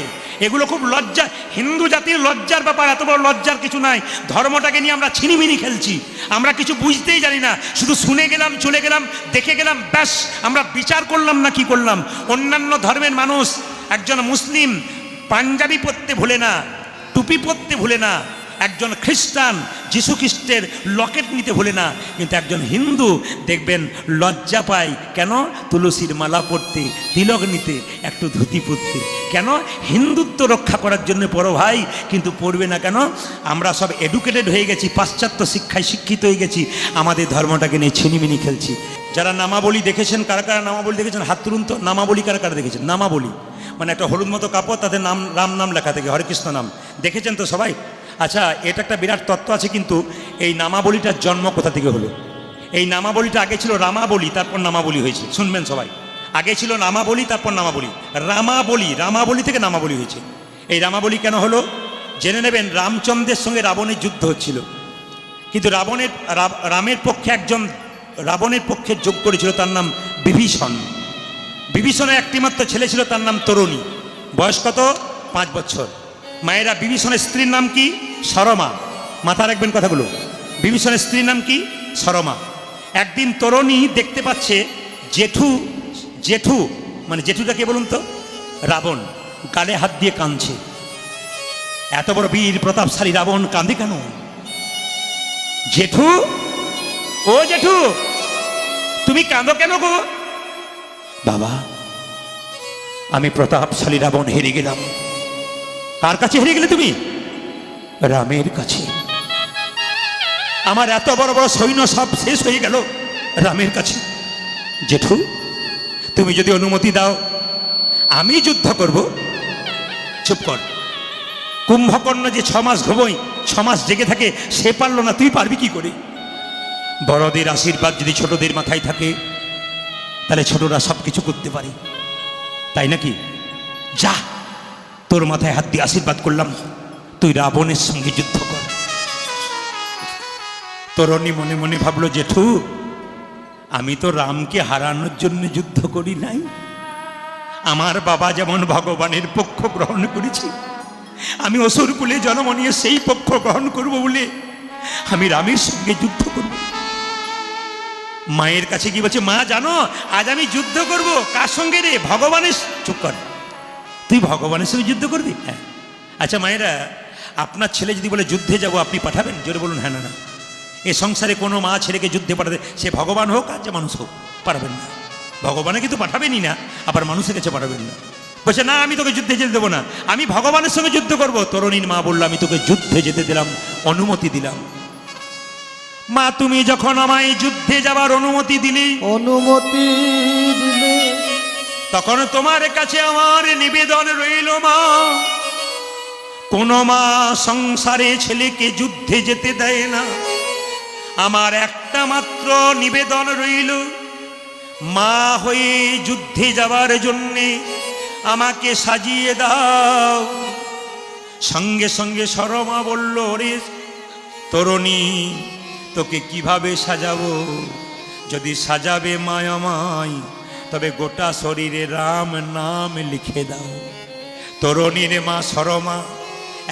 S1: এগুলো খুব লজ্জা, হিন্দু জাতির লজ্জার ব্যাপার, এত বড় লজ্জার কিছু নাই। ধর্মটাকে নিয়ে আমরা ছিনিমিনি খেলছি, আমরা কিছু বুঝতেই জানি না, শুধু শুনে গেলাম, চলে গেলাম, দেখে গেলাম, ব্যাস আমরা বিচার করলাম না কি করলাম। অন্যান্য ধর্মের মানুষ, একজন মুসলিম পাঞ্জাবি পরতে ভুলে না, টুপি পরতে ভুলে না, একজন খ্রিস্টান যিশু খ্রিস্টের লকেট নিতে ভুলে না, কিন্তু একজন হিন্দু দেখবেন লজ্জা পায় কেন? তুলসীর মালা পরতে, তিলক নিতে, একটু ধুতি পরতে। কেন? হিন্দুত্ব রক্ষা করার জন্য পড়ো ভাই, কিন্তু পড়বে না কেন? আমরা সব এডুকেটেড হয়ে গেছি, পাশ্চাত্য শিক্ষায় শিক্ষিত হয়ে গেছি, আমাদের ধর্মটাকে নিয়ে ছিনিমিনি খেলছি। যারা নামাবলী দেখেছেন, কারা কারা নামাবলী দেখেছেন হাত তুলুন তো। নামাবলী কারা কারা দেখেছেন? নামাবলী মানে একটা হলুদ মতো কাপড়, তাদের নাম, রাম নাম লেখা থাকে, হরে কৃষ্ণ নাম, দেখেছেন তো সবাই? আচ্ছা, এটা একটা বিরাট তত্ত্ব আছে, কিন্তু এই নামাবলীটার জন্ম কোথা থেকে হলো? এই নামাবলীটা আগে ছিল রামাবলী, তারপর নামাবলী হয়েছে। শুনবেন সবাই, আগে ছিল নামাবলী, তারপর নামাবলী, রামাবলী, রামাবলী থেকে নামাবলী হয়েছে। এই রামাবলী কেন হলো জেনে নেবেন। রামচন্দ্রের সঙ্গে রাবণের যুদ্ধ হচ্ছিল, কিন্তু রামের পক্ষে একজন রাবণের পক্ষে যোগ করেছিল, তার নাম বিভীষণ। বিভীষণের একটিমাত্র ছেলে ছিল, তার নাম তরুণী, বয়স কত? 5 বছর। মায়েরা, বিভীষণের স্ত্রীর নাম কি? সরমা। মাথা রাখবেন কথাগুলো। বিভীষণের স্ত্রীর নাম কি? সরমা। একদিন তরুণী দেখতে পাচ্ছে জেঠু মানে জেঠুটাকে বলুন তো? রাবণ গালে হাত দিয়ে কাঁদছে। এত বড় বীর প্রতাপশালী রাবণ কাঁদে কেন? জেঠু, ও জেঠু, তুমি কাঁদো কেন গো? বাবা, আমি প্রতাপশালী রাবণ হেরে গেলাম। কার কাছে হেরে গেলে তুমি? রামের কাছে। আমার এত বড় বড় সৈন্য সব শেষ হয়ে গেল রামের কাছে। জেঠু, তুমি যদি অনুমতি দাও আমি যুদ্ধ করব। চুপ কর। কুম্ভকর্ণ যে 6 মাস ঘুমোয়, 6 মাস জেগে থাকে, সে পারলো না, তুই পারবি কি করে? বড়দের আশীর্বাদ যদি ছোটদের মাথায় থাকে, তাহলে ছোটরা সব কিছু করতে পারে, তাই নাকি? যা, তোর মাথায় হাত দিয়ে আশীর্বাদ করলাম, তুই রাবণের সঙ্গে যুদ্ধ কর। তরুণী মনে মনে ভাবলো, জেঠু, আমি তো রামকে হারানোর জন্য যুদ্ধ করি নাই। আমার বাবা যেমন ভগবানের পক্ষ গ্রহণ করেছি, আমি অসুর কুলে জন্ম নিয়ে সেই পক্ষ গ্রহণ করব বলে আমি রামের সঙ্গে যুদ্ধ করব। মায়ের কাছে কি বলছে? মা জানো, আজ আমি যুদ্ধ করব। কার সঙ্গে রে? ভগবানের। চুপ কর, তুই ভগবানের সঙ্গে যুদ্ধ করবি? হ্যাঁ। আচ্ছা মায়েরা, আপনার ছেলে যদি বলে যুদ্ধে যাব, আপনি পাঠাবেন? জোরে বলুন হ্যাঁ না না। এ সংসারে কোনো মা ছেলেকে যুদ্ধে পাঠাবে, সে ভগবান হোক আর যে মানুষ হোক, পাঠাবেন না। ভগবানে কিন্তু পাঠাবেনই না, আবার মানুষের কাছে পাঠাবেন না। বলছে না, আমি তোকে যুদ্ধে যেতে দেবো না, আমি ভগবানের সঙ্গে যুদ্ধ করব। তরুণীর মা বলল, আমি তোকে যুদ্ধে যেতে দিলাম, অনুমতি দিলাম। মা, তুমি যখন আমায় যুদ্ধে যাবার অনুমতি দিলে, তখন তোমার কাছে আমার নিবেদন রইল মা, কোন মা সংসারে ছেলেকে যুদ্ধে যেতে দেয় না। আমার একটা মাত্র নিবেদন রইল, মা হয়ে যুদ্ধে যাবার জন্যে আমাকে সাজিয়ে দাও। সঙ্গে সঙ্গে সরমা বলল, রে তরুণী, তোকে কিভাবে সাজাবো? যদি সাজাবে মায়ামায়, তবে গোটা শরীরে রাম নাম লিখে দাও। তরুণীর মা সরমা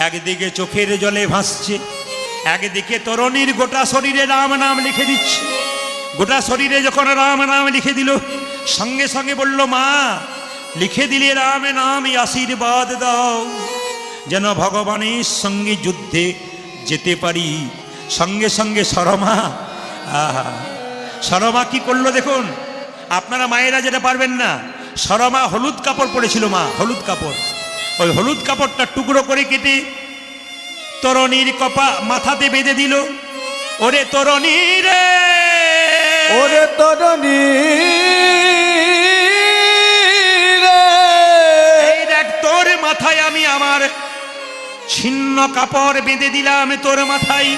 S1: একদিকে চোখের জলে ভাসছে, একদিকে তরুণীর গোটা শরীরে রাম নাম লিখে দিচ্ছে। গোটা শরীরে যখন রাম নাম লিখে দিল, সঙ্গে সঙ্গে বলল, মা লিখে দিলে রাম নাম, আশীর্বাদ দাও যেন ভগবানের সঙ্গে যুদ্ধে যেতে পারি। সঙ্গে সঙ্গে সরমা সরমা কি করলো দেখুন, আপনারা মায়েরা যেটা পারবেন না, সরমা হলুদ কাপড় পরেছিল, মা হলুদ কাপড়, ওই হলুদ কাপড়টা টুকরো করে কেটে তরণীর মাথাতে বেঁধে দিল। ওরে তরণী রে,
S2: ওরে তরণী রে,
S1: এই দেখ তোর মাথায় আমি আমার ছিন্ন কাপড় বেঁধে দিলাম তোর মাথায়,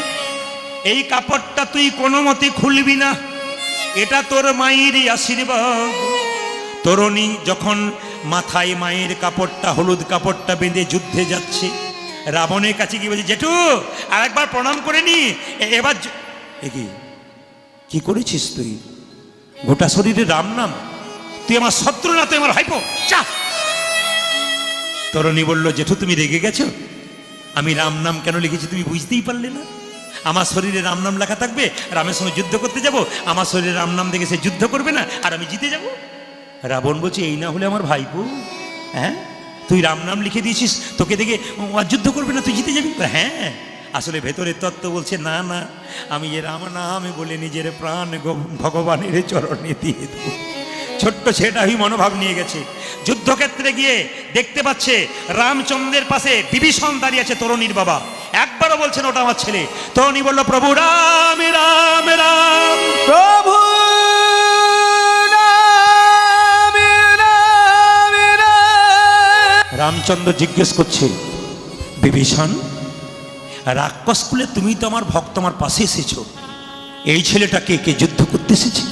S1: এই কাপড়টা তুই কোনো মতে খুলবি না, এটা তোর মায়ের আশীর্বাদ। তরুণী যখন মাথায় মায়ের কাপড়টা হলুদ কাপড়টা বেঁধে যুদ্ধে যাচ্ছে, রাবণের কাছে গিয়ে বলছে, জেঠু আর একবার প্রণাম করে নি, এবার কি করেছিস তুই? গোটা শরীরে রাম নাম, তুই আমার শত্রু না, তুই আমার ভাইপো, চা। তরুণী বলল, জেঠু তুমি রেগে গেছো, আমি রাম নাম কেন লিখেছি তুমি বুঝতেই পারলে না? আমার শরীরে রাম নাম লেখা থাকবে, রামের সঙ্গে যুদ্ধ করতে যাব, আমার শরীরে রাম নাম দেখে সে যুদ্ধ করবে না আর আমি জিতে যাব? রাবণ বলছে, এই না হলে আমার ভাইপো, হ্যাঁ তুই রাম নাম লিখে দিয়েছিস, তোকে দেখে আর যুদ্ধ করবে না, তুই জিতে যাবি? হ্যাঁ, আসলে ভেতরের তত্ত্ব বলছে, না না, আমি যে রাম নাম বলে নিজের প্রাণ ভগবানের চরণে দিয়ে দেবো। ছোট্ট ছেলেটা মনোভাব নিয়ে গেছে, যুদ্ধক্ষেত্রে গিয়ে দেখতে পাচ্ছে রামচন্দ্রের পাশে বিভীষণ দাঁড়িয়ে আছে, তরুণীর বাবা। একবারও বলছেন ওটা আমার ছেলে। তরুণী বলল, প্রভু রাম রাম রাম,
S2: প্রভু রাম রাম রাম।
S1: রামচন্দ্র জিজ্ঞেস করছে, বিভীষণ রাক্ষস কুলে তুমি তো আমার ভক্ত, আমার পাশে এসেছো, এই ছেলেটাকে কে যুদ্ধ করতে এসেছে?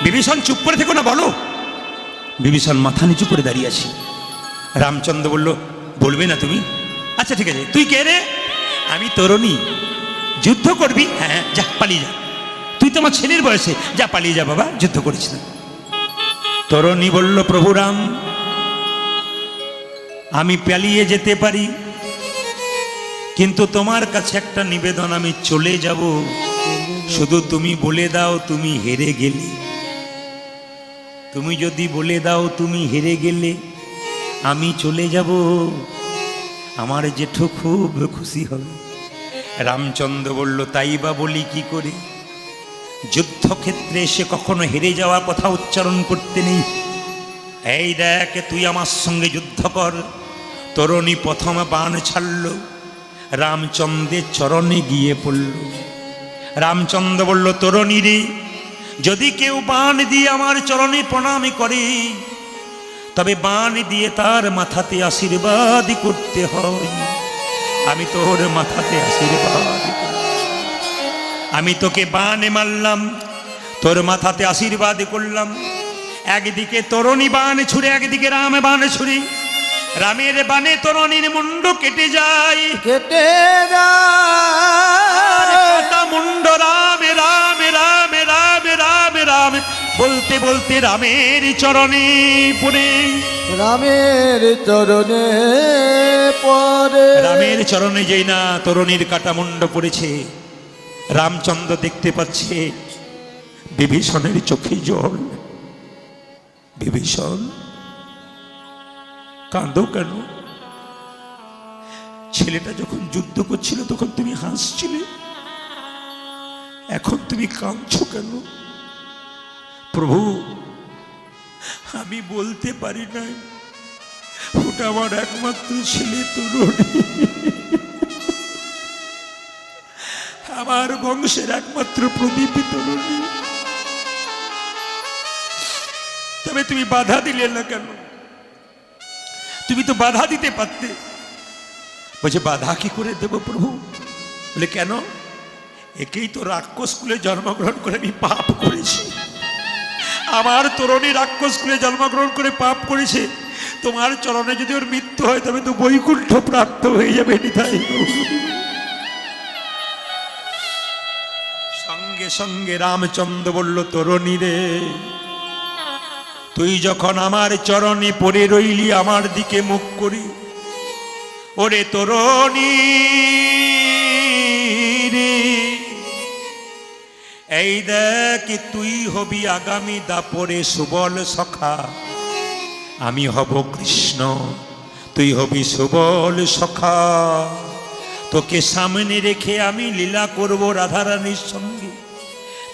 S1: বিভীষণ চুপ করে থেকো না, বলো। বিভীষণ মাথা নিচু করে দাঁড়িয়ে আছে। রামচন্দ্র বলল, বলবে না তুমি? আচ্ছা ঠিক আছে, তুই কে রে? আমি তরুণী, যুদ্ধ করবি? হ্যাঁ যা, পালিয়ে যা, তুই তো আমার ছেলের বয়সে, যা পালিয়ে যা বাবা, যুদ্ধ করিস না। তরুণী বলল, প্রভু রাম, আমি পালিয়ে যেতে পারি, কিন্তু তোমার কাছে একটা নিবেদন, আমি চলে যাব, শুধু তুমি বলে দাও তুমি হেরে গেলে। তুমি যদি বলে দাও তুমি হেরে গেলে, আমি চলে যাব, আমার জেঠু খুব খুশি হবে। রামচন্দ্র বলল, তাই বা বলি কি করে? যুদ্ধক্ষেত্রে এসে কখনো হেরে যাওয়ার কথা উচ্চারণ করতে নেই। এই দেখ, তুই আমার সঙ্গে যুদ্ধ কর। তরুণী প্রথম বাণ ছাড়ল, রামচন্দ্রের চরণে গিয়ে পড়ল। রামচন্দ্র বলল, তরুণী রে, যদি কেউ বাণ দিয়ে আমার চরণে প্রণাম করে, তবে বাণ দিয়ে তার মাথাতে আশীর্বাদ করতে হয়। আমি তোর মাথাতে আশীর্বাদ, আমি তোকে বাণে মারলাম, তোর মাথাতে আশীর্বাদ করলাম। একদিকে তরুণী বাণ ছুড়ে, একদিকে রাম বাণ ছুড়ে, রামের বাণে তরুণীর মুন্ড কেটে যায়,
S2: কেটে যায়
S1: মুন্ড। রাম রাম রাম রাম রাম রাম বলতে বলতে রামের চরণে পড়ে,
S2: রামের চরণে পড়ে।
S1: রামের চরণে যেই না তরুণীর কাটা মুন্ড পড়েছে, রামচন্দ্র দেখতে পাচ্ছে বিভীষণের চোখে জল। বিভীষণ, কাঁদো কেন? ছেলেটা যখন যুদ্ধ করছিল তখন তুমি হাসছিলে, এখন তুমি কাঁদছো কেন? প্রভু, আমি বলতে পারি না, ওটা আমার একমাত্র ছেলে তরুণী, আমার বংশের একমাত্র প্রদীপ তরুণী, তবে তুমি বাধা দিলে না কেন? তুমি তো বাধা দিতে পারতে। বলছে, বাধা কি করে দেব প্রভু? বলে, কেন? একেই তো রাক্ষস কুলে জন্মগ্রহণ করে আমি পাপ করেছি, আমার তরুণী রাক্ষস কুলে জন্মগ্রহণ করে পাপ করেছে, তোমার চরণে যদি ওর মৃত্যু হয় তবে তো বৈকুণ্ঠ প্রাপ্ত হয়ে যাবে। নিতাই সঙ্গে সঙ্গে রামচন্দ্র বলল, তরুণী রে, তুই যখন আমার চরণে পড়ে রইলি আমার দিকে মুখ করি, ওরে তরুণী রে, এই দেখ তুই হবি আগামী দাপরে সুবল সখা, আমি হব কৃষ্ণ, তুই হবি সুবল সখা। তোকে সামনে রেখে আমি লীলা করব রাধারানীর সঙ্গে,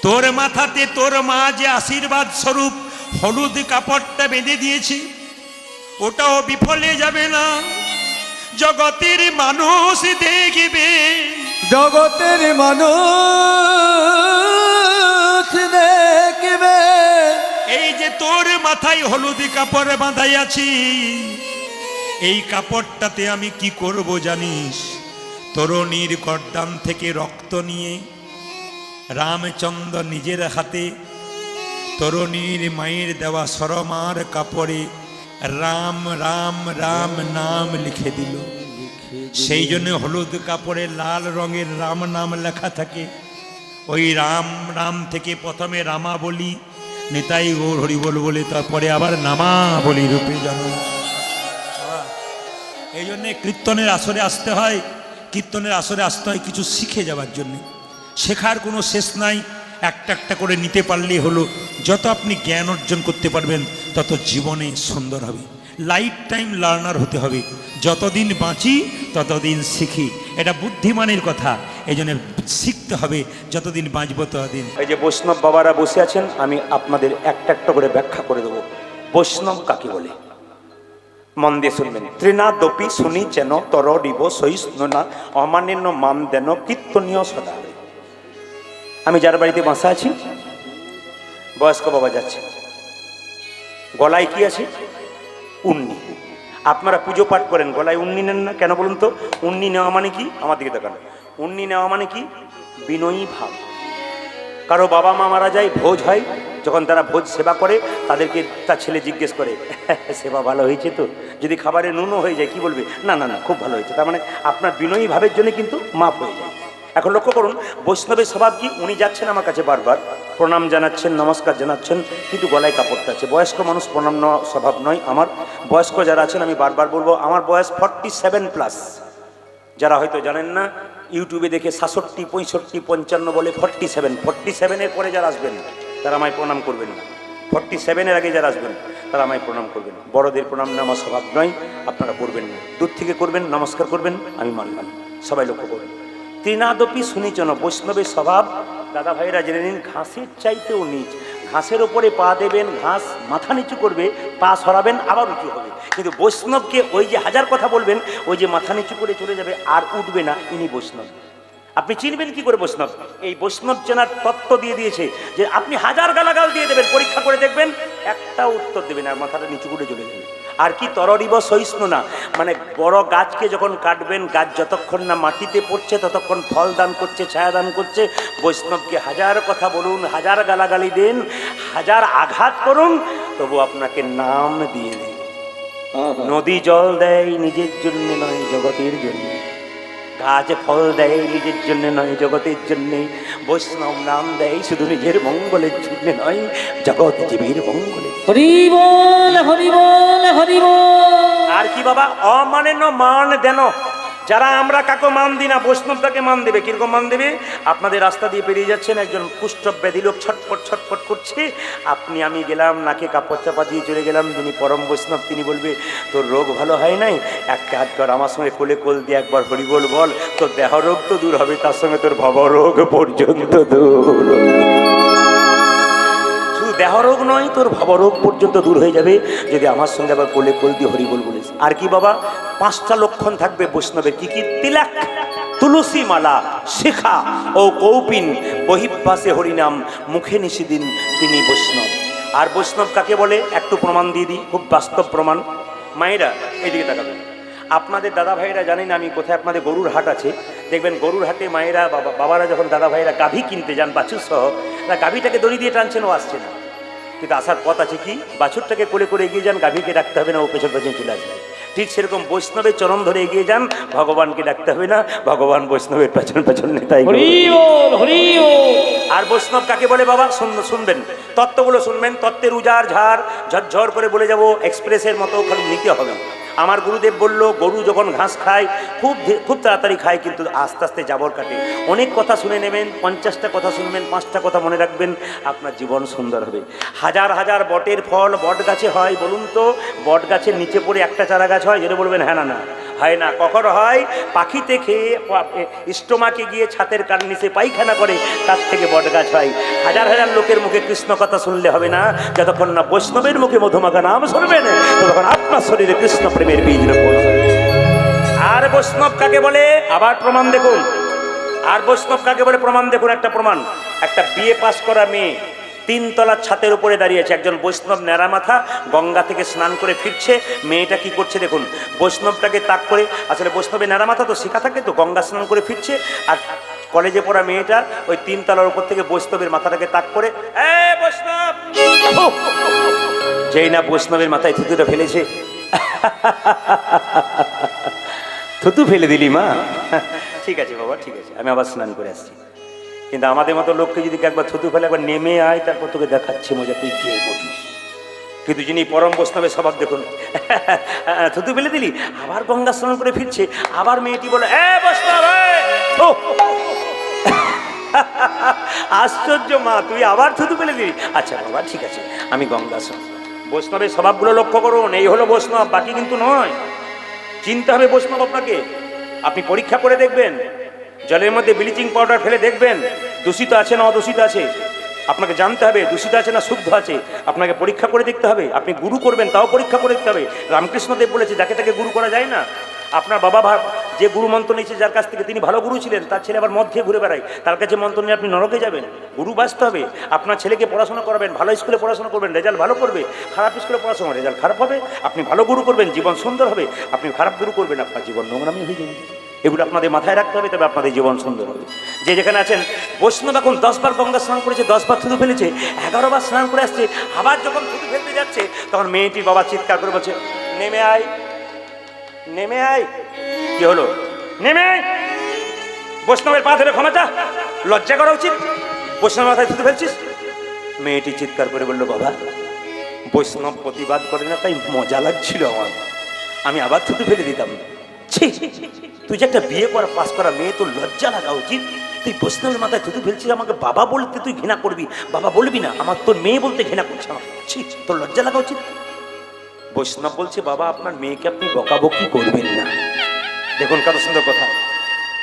S1: তোর মাথাতে তোর মা যে আশীর্বাদ স্বরূপ হলুদ কাপড়টা বেঁধে দিয়েছে, ওটাও বিফলে যাবে না। জগতের মানুষ দেখবে,
S2: জগতের মানুষ দেখবে,
S1: এই যে তোর মাথায় হলুদ কাপড় বাঁধাই আছি, এই কাপড়টাতে আমি কি করব জানিস? তরুণীর গর্দান থেকে রক্ত নিয়ে রামচন্দ্র নিজের হাতে তরুণীর মায়ের দেওয়া সরমার কাপড়ে রাম রাম রাম নাম লিখে দিল। সেই জন্য হলুদ কাপড়ে লাল রঙের রাম নাম লেখা থাকে। ওই রাম রাম থেকে প্রথমে রামা বলি, নিতাই গৌর হরিবল বলে, তারপরে আবার নামা বলি রূপে জানো। এই জন্যে কীর্তনের আসরে আসতে হয়। কীর্তনের আসরে আসতে হয় কিছু শিখে যাওয়ার জন্য। শেখার কোনো শেষ নাই, একটা একটা করে নিতে পারলেই হলো। যত আপনি জ্ঞান অর্জন করতে পারবেন তত জীবনে সুন্দর হবে। লাইফ টাইম লার্নার হতে হবে। যতদিন বাঁচি ততদিন শিখি, এটা বুদ্ধিমানের কথা। এই জন্য শিখতে হবে, যতদিন বাঁচব ততদিন।
S3: এই যে বৈষ্ণব বাবারা বসে আছেন, আমি আপনাদের একটা একটা করে ব্যাখ্যা করে দেবো বৈষ্ণব কাকে বলে। মন দিয়ে শুনবেন। ত্রিনাদপি শুনি চেন তর ডিব সহিষ্ণুনা অমান্য মান দেন কীর্তনীয় সদা। আমি যার বাড়িতে বাসা আছি, বয়স্ক বাবা যাচ্ছে, গলায় কি আছে? উন্নি। আপনারা পুজো পাঠ করেন, গলায় উন্নি নেন না কেন বলুন তো? উন্নি নেওয়া মানে কি? আমার দিকে দেখান। উন্নি নেওয়া মানে কি? বিনয়ী ভাব। কারো বাবা মা মারা যায়, ভোজ হয়, যখন তারা ভোজ সেবা করে তাদেরকে তার ছেলে জিজ্ঞেস করে, সেবা ভালো হয়েছে তো? যদি খাবারে নুনও হয়ে যায় কি বলবে? না না না, খুব ভালো হয়েছে। তার মানে আপনার বিনয়ী ভাবের জন্য কিন্তু মাফ হয়ে যায়। এখন লক্ষ্য করুন বৈষ্ণবের স্বভাব কি। উনি যাচ্ছেন আমার কাছে বারবার, প্রণাম জানাচ্ছেন, নমস্কার জানাচ্ছেন, কিন্তু গলায় কাপড়টা আছে। বয়স্ক মানুষ প্রণাম নেওয়া স্বভাব নয় আমার। বয়স্ক যারা আছেন, আমি বারবার বলবো, আমার বয়স 47+। যারা হয়তো জানেন না, ইউটিউবে দেখে 66, 65, 55 বলে 47। 47-এর পরে যারা আসবেন তারা আমায় প্রণাম করবেন। 47-এর আগে যারা আসবেন তারা আমায় প্রণাম করবেন। বড়দের প্রণাম নেওয়া স্বভাব নয়, আপনারা করবেন না। দূর থেকে করবেন, নমস্কার করবেন, আমি মানলাম। সবাই লক্ষ্য করবেন। ত্রিনাদপি শুনিচন, বৈষ্ণবের স্বভাব দাদা ভাইরা জেনে নিন, ঘাসের চাইতেও নিচ। ঘাসের ওপরে পা দেবেন, ঘাস মাথা নিচু করবে, পা সরাবেন, আবার উঁচু হবে। কিন্তু বৈষ্ণবকে ওই যে হাজার কথা বলবেন, ওই যে মাথা নিচু করে চলে যাবে আর উঠবে না, ইনি বৈষ্ণব। আপনি চিনবেন কি করে বৈষ্ণব? এই বৈষ্ণব চেনার তত্ত্ব দিয়ে দিয়েছে যে আপনি হাজার গালাগাল দিয়ে দেবেন, পরীক্ষা করে দেখবেন একটা উত্তর দেবেন আর মাথাটা নিচু করে চলে যাবে। আর কি তররিব সহিষ্ণু না, মানে বড় গাছকে যখন কাটবেন, গাছ যতক্ষণ না মাটিতে পড়ছে ততক্ষণ ফল দান করছে, ছায়া দান করছে। বৈষ্ণবকে হাজার কথা বলুন, হাজার গালাগালি দেন, হাজার আঘাত করুন, তবু আপনাকে নাম দিয়ে দেয়। নদী জল দেয় নিজের জন্য নয়, জগতের জন্য। গাছ ফল দেয় নিজের জন্য নয়, জগতের জন্যে। বৈষ্ণব নাম দেয় শুধু নিজের মঙ্গলের জন্য নয়, জগৎ জীবের মঙ্গলের।
S4: হরি বল হরি বল হরি বল।
S3: আর কি বাবা? অমানেন মান দেন। যারা আমরা কাকে মান দিই না, বৈষ্ণবটাকে মান দেবে। কিরকম মান দেবে? আপনাদের রাস্তা দিয়ে পেরিয়ে যাচ্ছেন, একজন কুষ্ঠব্যাধি লোক ছটফট ছটফট করছে, আপনি আমি গেলাম, নাকে কাপড় চাপা দিয়ে চলে গেলাম, যিনি পরম বৈষ্ণব তিনি বলবে, তোর রোগ ভালো হয় নাই, এক কাজ কর, আমার সঙ্গে কোলে কোল দিয়ে একবার হরিবোল বল, তোর দেহ রোগ তো দূর হবে, তার সঙ্গে তোর ভবরোগ পর্যন্ত দূর। শুধু দেহ রোগ নয়, তোর ভবরোগ পর্যন্ত দূর হয়ে যাবে যদি আমার সঙ্গে আবার কোলে কোল দিয়ে হরিবোল বলিস। আর কি বাবা? 5টা লক্ষণ থাকবে বৈষ্ণবের। কি কি? তিলক, তুলসী মালা, শিখা ও কৌপিন, বহির্ভাসে হরিনাম, মুখে নিষিদিন, তিনি বৈষ্ণব। আর বৈষ্ণব কাকে বলে একটু প্রমাণ দিয়ে দিই, খুব বাস্তব প্রমাণ। মায়েরা এইদিকে তাকাবেন। আপনাদের দাদা ভাইরা জানেন আমি কোথায়, আপনাদের গরুর হাট আছে, দেখবেন গরুর হাটে মায়েরা বাবারা যখন দাদা ভাইরা গাভী কিনতে যান বাছুর সহ, তারা গাভীটাকে দড়ি দিয়ে টানছেন, ও আসছে না, কিন্তু আসার পথ আছে কি? বাছুরটাকে কোলে করে এগিয়ে যান, গাভীকে ডাকতে হবে না, ও পেছন পেছন চলে আসবে। ঠিক সেরকম বৈষ্ণবের চরণ ধরে এগিয়ে যান, ভগবানকে ডাকতে হবে না, ভগবান বৈষ্ণবের পেছন পেছন নেতাই। আর বৈষ্ণব কাকে বলে বাবা? শুনবেন, তত্ত্বগুলো শুনবেন, তত্ত্বের উজার ঝাড় ঝরঝর করে বলে যাব, এক্সপ্রেসের মতো খালি নিতে হবে। আমার গুরুদেব বলল, গরু যখন ঘাস খায় খুব তাড়াতাড়ি খায়, কিন্তু আস্তে আস্তে জাবর কাটে। অনেক কথা শুনে নেবেন, 50টা কথা শুনবেন, 5টা কথা মনে রাখবেন, আপনার জীবন সুন্দর হবে। হাজার হাজার বটের ফল বট গাছে হয়, বলুন তো বট গাছের নিচে পড়ে একটা চারা গাছ হয়? যেটা বলবেন হ্যাঁ না না, হয় না। কখন হয়? পাখিতে খেয়ে স্টোমাকে গিয়ে ছাতের কান নিচে পায়খানা করে, তার থেকে বটগাছ হয়। হাজার হাজার লোকের মুখে কৃষ্ণ কথা শুনলে হবে না, যতক্ষণ না বৈষ্ণবের মুখে মধুমাখা নাম শুনবেন, ততক্ষণ আপনার শরীরে কৃষ্ণ প্রেমের বীজ রোপণ হবে। আর বৈষ্ণব কাকে বলে? আবার প্রমাণ দেখুন। আর বৈষ্ণব কাকে বলে প্রমাণ দেখুন। একটা প্রমাণ, একটা বিএ পাস করা মেয়ে 3 তলার ছাতের উপরে দাঁড়িয়েছে। একজন বৈষ্ণব ন্যাড়া মাথা গঙ্গা থেকে স্নান করে ফিরছে। মেয়েটা কি করছে দেখুন, বৈষ্ণবটাকে তাক করে, আসলে বৈষ্ণবের ন্যাড়া মাথা তো শেখা থাকে, তো গঙ্গা স্নান করে ফিরছে। আর কলেজে পড়া মেয়েটা ওই 3 তলার উপর থেকে বৈষ্ণবের মাথাটাকে তাক করে, এ বৈষ্ণব, যেই না বৈষ্ণবের মাথায় থুতুটা ফেলেছে, থুতু ফেলে দিলি মা, ঠিক আছে বাবা, ঠিক আছে, আমি আবার স্নান করে আসছি। কিন্তু আমাদের মতো লোককে যদি একবার থুতু ফেলে, একবার নেমে আয়, তারপর তোকে দেখাচ্ছে মজা, তুই কে বলিস। কিন্তু যিনি পরম বৈষ্ণবের স্বভাব দেখুন, থুতু ফেলে দিলি, আবার গঙ্গা স্নান করে ফিরছে, আবার মেয়েটি বলে, এ বৈষ্ণব, আশ্চর্য মা, তুই আবার থুতু ফেলে দিলি, আচ্ছা বাবা ঠিক আছে, আমি গঙ্গা স্নান। বৈষ্ণবের স্বভাবগুলো লক্ষ্য করুন, এই হলো বৈষ্ণব, বাকি কিন্তু নয়। চিনতে হবে বৈষ্ণব আপনাকে। আপনি পরীক্ষা করে দেখবেন, জলের মধ্যে ব্লিচিং পাউডার ফেলে দেখবেন দূষিত আছে না অদূষিত আছে। আপনাকে জানতে হবে দূষিত আছে না শুদ্ধ আছে, আপনাকে পরীক্ষা করে দেখতে হবে। আপনি গুরু করবেন, তাও পরীক্ষা করে দেখতে হবে। রামকৃষ্ণদেব বলেছে, যাকে তাকে গুরু করা যায় না। আপনার বাবা যে গুরু মন্ত্র নিয়েছে যার কাছ থেকে, তিনি ভালো গুরু ছিলেন, তার ছেলে আবার মদ খেয়ে ঘুরে বেড়ায়, তার কাছে মন্ত্র নিয়ে আপনি নরকে যাবেন। গুরু বাঁচতে হবে। আপনার ছেলেকে পড়াশোনা করাবেন, ভালো স্কুলে পড়াশোনা করবেন, রেজাল্ট ভালো করবে। খারাপ স্কুলে পড়াশোনা, রেজাল্ট খারাপ হবে। আপনি ভালো গুরু করবেন, জীবন সুন্দর হবে। আপনি খারাপ গুরু করবেন, আপনার জীবন নোংরামি হয়ে যাবে। এগুলো আপনাদের মাথায় রাখতে হবে, তবে আপনাদের জীবন সুন্দর হবে। যে যেখানে আছেন, বৈষ্ণব এখন 10 বার গঙ্গা স্নান করেছে, 10 বার থুতু ফেলেছে, 11 বার স্নান করে আসছে। আবার যখন থুতু ফেলতে যাচ্ছে, তখন মেয়েটির বাবা চিৎকার করে বলছে, নেমে আয়, নেমে আয়। কি হলো? নেমে আয়, বৈষ্ণবের পা ধরে ক্ষমা চা, লজ্জা করা উচিত, বৈষ্ণব মাথায় থুতু ফেলছিস। মেয়েটি চিৎকার করে বললো, বাবা বৈষ্ণব প্রতিবাদ করে না, তাই মজা লাগছিল আমার, আমি আবার থুতু ফেলে দিতাম। ছি, তুই যে একটা বিয়ে করা পাস করা মেয়ে, তোর লজ্জা লাগা উচিত। তুই বৈষ্ণবের মাথায় থুতু ফেলছিস, আমাকে বাবা বলতে তুই ঘৃণা করবি, বাবা বলবি না, আমার তোর মেয়ে বলতে ঘৃণা করছে আমার। ছি, তোর লজ্জা লাগা উচিত। বৈষ্ণব বলছে, বাবা আপনার মেয়েকে আপনি বকাবকি করবেন না। দেখুন কত সুন্দর কথা,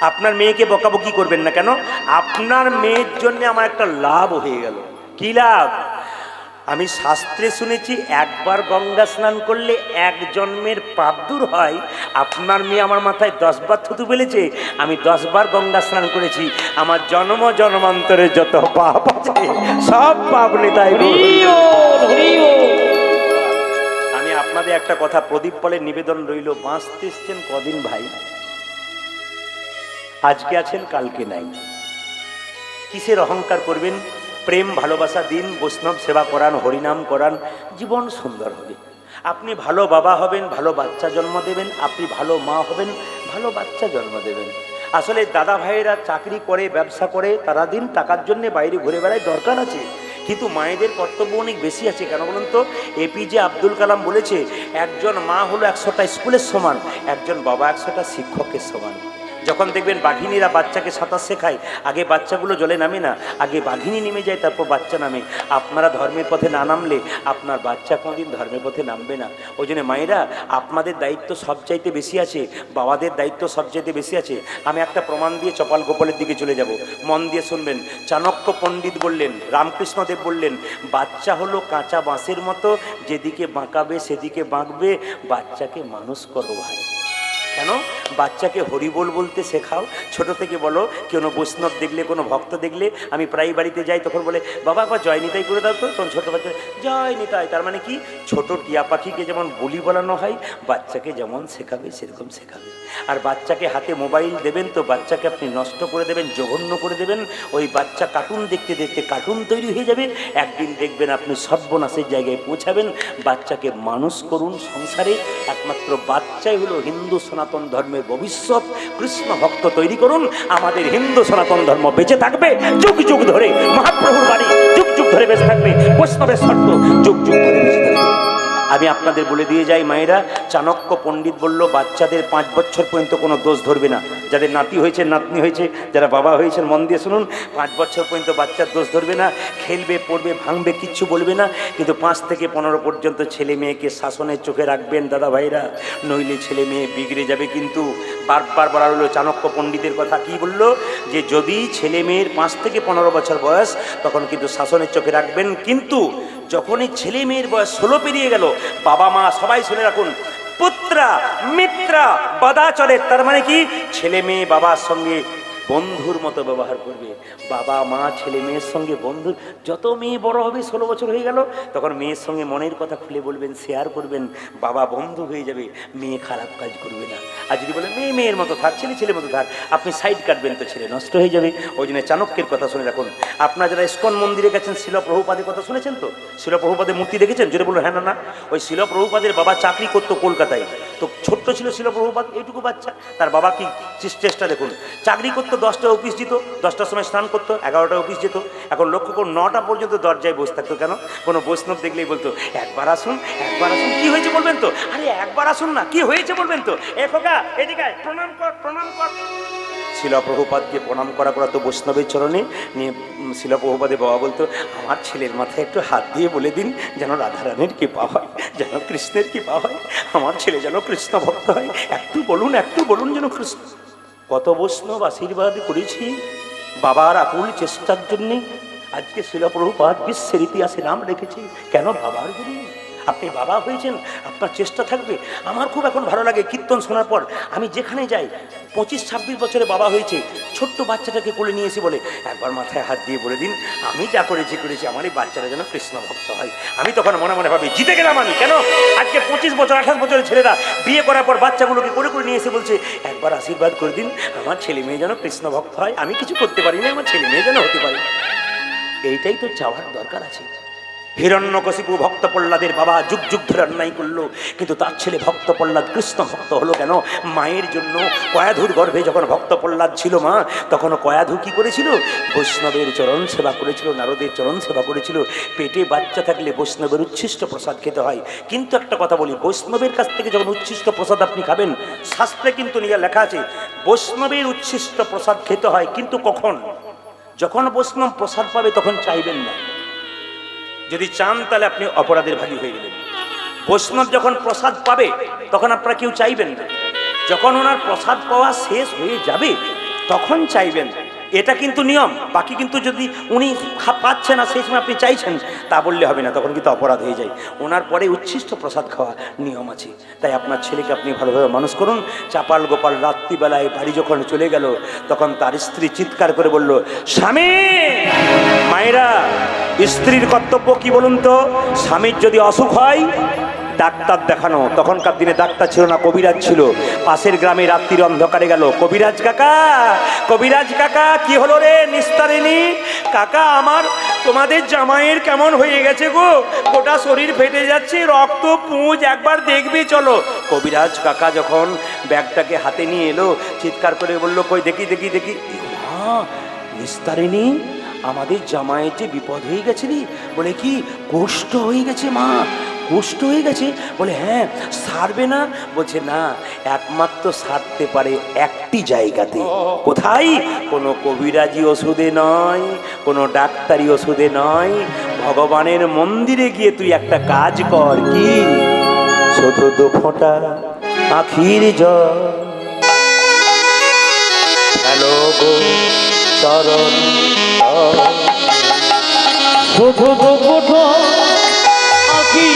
S3: আপনার মেয়েকে বকাবকি করবেন না। কেন? আপনার মেয়ের জন্য আমার একটা লাভ হয়ে গেল। কি লাভ? আমি শাস্ত্রে শুনেছি, একবার গঙ্গা স্নান করলে 1 জন্মের পাপ দূর হয়। আপনার মেয়ে আমার মাথায় 10 বার থুতু ফেলেছে, আমি 10 বার গঙ্গা স্নান করেছি। আমার জন্ম জন্মান্তরে যত পাপ আছে, সব পাপ নেতাই। আমি আপনাদের একটা কথা, প্রদীপ বলে নিবেদন রইল, বাঁচতে এসছেন কদিন ভাই, আজকে আছেন কালকে নাই। কিসের অহংকার করবেন? প্রেম ভালোবাসা দিন, বৈষ্ণব সেবা করান, হরিনাম করান, জীবন সুন্দর হবে। আপনি ভালো বাবা হবেন, ভালো বাচ্চা জন্ম দেবেন। আপনি ভালো মা হবেন, ভালো বাচ্চা জন্ম দেবেন। আসলে দাদা ভাইয়েরা চাকরি করে, ব্যবসা করে, তারা দিন টাকার জন্য বাইরে ঘুরে বেড়ায়, দরকার আছে, কিন্তু মায়েদের কর্তব্য অনেক বেশি আছে। কেন বলুন তো? এপিজে আব্দুল কালাম বলেছে, একজন মা হলো 100টা স্কুলের সমান, একজন বাবা 100টা শিক্ষকের সমান। যখন দেখবেন বাঘিনীরা বাচ্চাকে সাঁতার শেখায়, আগে বাচ্চাগুলো জলে নামে না, আগে বাঘিনী নেমে যায়, তারপর বাচ্চা নামে। আপনারা ধর্মের পথে না নামলে আপনার বাচ্চা কোনোদিন ধর্মের পথে নামবে না। ওই জন্য মায়েরা, আপনাদের দায়িত্ব সবচাইতে বেশি আছে, বাবাদের দায়িত্ব সবচাইতে বেশি আছে। আমি একটা প্রমাণ দিয়ে চপাল গোপালের দিকে চলে যাব, মন দিয়ে শুনবেন। চাণক্য পণ্ডিত বললেন, রামকৃষ্ণদেব বললেন, বাচ্চা হলো কাঁচা বাঁশের মতো, যেদিকে বাঁকাবে সেদিকে বাঁকবে, বাচ্চাকে মানুষ করো ভাই। কেন? বাচ্চাকে হরিবোল বলতে শেখাও, ছোট থেকে বলো। কোনো বৈষ্ণব দেখলে, কোনো ভক্ত দেখলে, আমি প্রায় বাড়িতে যাই, তখন বলে, বাবা একবার জয় নিতাই করে দাও তো। তখন ছোটো বাচ্চা জয় নিতাই, তার মানে কি? ছোট টিয়া পাখিকে যেমন বলি বলানো হয়, বাচ্চাকে যেমন শেখাবে সেরকম শেখাবে। আর বাচ্চাকে হাতে মোবাইল দেবেন তো বাচ্চাকে আপনি নষ্ট করে দেবেন, জঘন্য করে দেবেন। ওই বাচ্চা কার্টুন দেখতে দেখতে কার্টুন তৈরি হয়ে যাবে, একদিন দেখবেন আপনি সর্বনাশের জায়গায় পৌঁছাবেন। বাচ্চাকে মানুষ করুন সংসারে, একমাত্র বাচ্চাই হলো হিন্দু সনাতন ধর্মের ভবিষ্যৎ। কৃষ্ণ ভক্ত তৈরি করুন, আমাদের হিন্দু সনাতন ধর্ম বেঁচে থাকবে যুগ যুগ ধরে। মহাপ্রভুর বাণী যুগ যুগ ধরে বেঁচে থাকবে, বৈষ্ণবের শর্ত যুগ যুগ ধরে বেঁচে থাকবে। আমি আপনাদের বলে দিয়ে যাই মায়েরা, চাণক্য পণ্ডিত বলল বাচ্চাদের 5 বছর পর্যন্ত কোনো দোষ ধরবে না। যাদের নাতি হয়েছে নাতনি হয়েছে, যারা বাবা হয়েছেন মন দিয়ে শুনুন, 5 বছর পর্যন্ত বাচ্চার দোষ ধরবে না, খেলবে পড়বে ভাঙবে কিচ্ছু বলবে না। কিন্তু 5 থেকে 15 পর্যন্ত ছেলে মেয়েকে শাসনের চোখে রাখবেন দাদা ভাইরা, নইলে ছেলে মেয়ে বিগড়ে যাবে। কিন্তু বারবার বলা হলো চাণক্য পণ্ডিতের কথা, কি বলল, যে যদি ছেলে মেয়ের 5 থেকে 15 বছর বয়স তখন কিন্তু শাসনের চোখে রাখবেন। কিন্তু যখনই ছেলে মেয়ের বয়স 16 পেরিয়ে গেল, বাবা মা সবাই শুনে রাখুন, পুত্রা মিত্রা বদাচলে, তার মানে কি, ছেলে মেয়ে বাবার সঙ্গে বন্ধুর মতো ব্যবহার করবে। বাবা মা ছেলে মেয়ের সঙ্গে বন্ধু, যত মেয়ে বড় হবে 16 বছর হয়ে গেল তখন মেয়ের সঙ্গে মনের কথা খুলে বলবেন, শেয়ার করবেন, বাবা বন্ধু হয়ে যাবে, মেয়ে খারাপ কাজ করবে না। আর যদি বলে মেয়ে মেয়ের মতো থাক, ছেলে ছেলের মতো থাক, আপনি সাইড কাটবেন তো ছেলে নষ্ট হয়ে যাবে। ওই জন্য চাণক্যের কথা শুনে রাখুন। আপনারা যারা ইস্কন মন্দিরে গেছেন, শিল প্রভুপাদের কথা শুনেছেন তো? শিল প্রভুপাদের মূর্তি দেখেছেন? যদি বলুন হ্যাঁ না না। ওই শিল প্রভুপাদের বাবা চাকরি করতো কলকাতায়, তো ছোট্ট ছিল শিল প্রভুপাদ, এইটুকু বাচ্চা, তার বাবা কি চেষ্টা দেখুন, চাকরি করতো, 10টা অফিস যেত, 10টার সময় স্নান করতো, 11টা অফিস যেত। এখন লক্ষ্য করুন 9টা পর্যন্ত দরজায় বসে থাকতো। কেন? কোনো বৈষ্ণব দেখলেই বলতো একবার আসুন, একবার আসুন, কি হয়েছে বলবেন তো, আরে একবার আসুন না, কি হয়েছে বলবেন তো, এ খোকা এদিকে আয়, প্রণাম কর প্রণাম কর। শিল প্রভুপাদকে প্রণাম করা তো বৈষ্ণবের চরণে নিয়ে শিল প্রভুপাদের বাবা বলতো, আমার ছেলের মাথায় একটু হাত দিয়ে বলে দিন যেন রাধারানীর কৃপা হয়, যেন কৃষ্ণের কৃপা হয়, আমার ছেলে যেন কৃষ্ণ ভক্ত হয়, একটু বলুন যেন কৃষ্ণ। কত বৈষ্ণব আশীর্বাদ করেছি বাবার আকুল চেষ্টার জন্যে। আজকে শিল প্রভুপাদ বিশ্বের ইতিহাসে নাম রেখেছি। কেন? বাবার জন্য। আপনি বাবা হয়েছেন, আপনার চেষ্টা থাকবে। আমার খুব এখন ভালো লাগে কীর্তন শোনার পর, আমি যেখানে যাই, 25-26 বছরে বাবা হয়েছে, ছোট্ট বাচ্চাটাকে কোলে নিয়ে এসে বলে, একবার মাথায় হাত দিয়ে বলে দিন আমি যা করেছি আমার এই বাচ্চারা যেন কৃষ্ণ ভক্ত হয়। আমি তখন মনে মনে ভাবি জিতে গেলাম আমি। কেন? আজকে 25 বছর 28 বছরের ছেলেরা বিয়ে করার পর বাচ্চাগুলোকে কোলে করে নিয়ে এসে বলছে, একবার আশীর্বাদ করে দিন আমার ছেলে মেয়ে যেন কৃষ্ণ ভক্ত হয়। আমি কিছু করতে পারি না, আমার ছেলে মেয়ে যেন হতে পারে। এইটাই তো চাওয়ার দরকার আছে। হিরণ্যকশিপু ভক্ত প্রহ্লাদের বাবা যুগ যুগ ধরে অন্যায় করলো, কিন্তু তার ছেলে ভক্ত প্রহ্লাদ কৃষ্ণ ভক্ত হলো। কেন? মায়ের জন্য। কয়াধুর গর্ভে যখন ভক্ত প্রহ্লাদ ছিল মা, তখন কয়াধু কি করেছিল? বৈষ্ণবের চরণ সেবা করেছিল, নারদের চরণ সেবা করেছিল। পেটে বাচ্চা থাকলে বৈষ্ণবের উচ্ছিষ্ট প্রসাদ খেতে হয়। কিন্তু একটা কথা বলি, বৈষ্ণবের কাছ থেকে যখন উচ্ছিষ্ট প্রসাদ আপনি খাবেন, শাস্ত্রে কিন্তু নিয়ে লেখা আছে বৈষ্ণবের উচ্ছিষ্ট প্রসাদ খেতে হয়, কিন্তু কখন? যখন বৈষ্ণব প্রসাদ পাবে তখন চাইবেন না। যদি চান তাহলে আপনি অপরাধের ভাগী হয়ে গেলেন। বৈষ্ণব যখন প্রসাদ পাবে তখন আপনারা কেউ চাইবেন না। যখন ওনার প্রসাদ পাওয়া শেষ হয়ে যাবে তখন চাইবেন, এটা কিন্তু নিয়ম। বাকি কিন্তু যদি উনি পাচ্ছে না সেই সময় আপনি চাইছেন, তা বললে হবে না, তখন কিন্তু অপরাধ হয়ে যায়। ওনার পরে উচ্ছিষ্ট প্রসাদ খাওয়া নিয়ম আছে। তাই আপনার ছেলেকে আপনি ভালোভাবে মানুষ করুন। চাপাল গোপাল রাত্রিবেলায় বাড়ি যখন চলে গেল, তখন তার স্ত্রী চিৎকার করে বলল, স্বামী! মায়েরা, স্ত্রীর কর্তব্য কি বলুন তো? স্বামীর যদি অসুখ হয় ডাক্তার দেখানো। তখনকার দিনে ডাক্তার ছিল না, কবিরাজ ছিল। পাশের গ্রামে রাত্রির অন্ধকারে গেল, কবিরাজ কাকা, কবিরাজ কাকা, কি হলো রে নিস্তারিণী? কাকা, আমার তোমাদের জামাইয়ের কেমন হয়ে গেছে গো, গোটা শরীর ফেটে যাচ্ছে, রক্ত পুঁজ, একবার দেখবি চলো। কবিরাজ কাকা যখন ব্যাগটাকে হাতে নিয়ে এলো, চিৎকার করে বলল, কই দেখি দেখি দেখি। হ্যাঁ নিস্তারিণী, আমাদের জামাইয়ের যে বিপদ হয়ে গেছে রে। বলে কি? কুষ্ঠ হয়ে গেছে মা, কুষ্ঠ হয়ে গেছে। বলে হ্যাঁ, সারবে না? বলছে না, একমাত্র সারতে পারে একটি জায়গাতে। কোথায়? কোনো কবিরাজি ওষুধে নয়, কোনো ডাক্তারি ওষুধে নয়, ভগবানের মন্দিরে গিয়ে তুই একটা কাজ কর। কি? ছোট 2 ফোঁটা আখির জল হ্যালো গো চরণ,
S4: ছোট দুঃখ আঁকি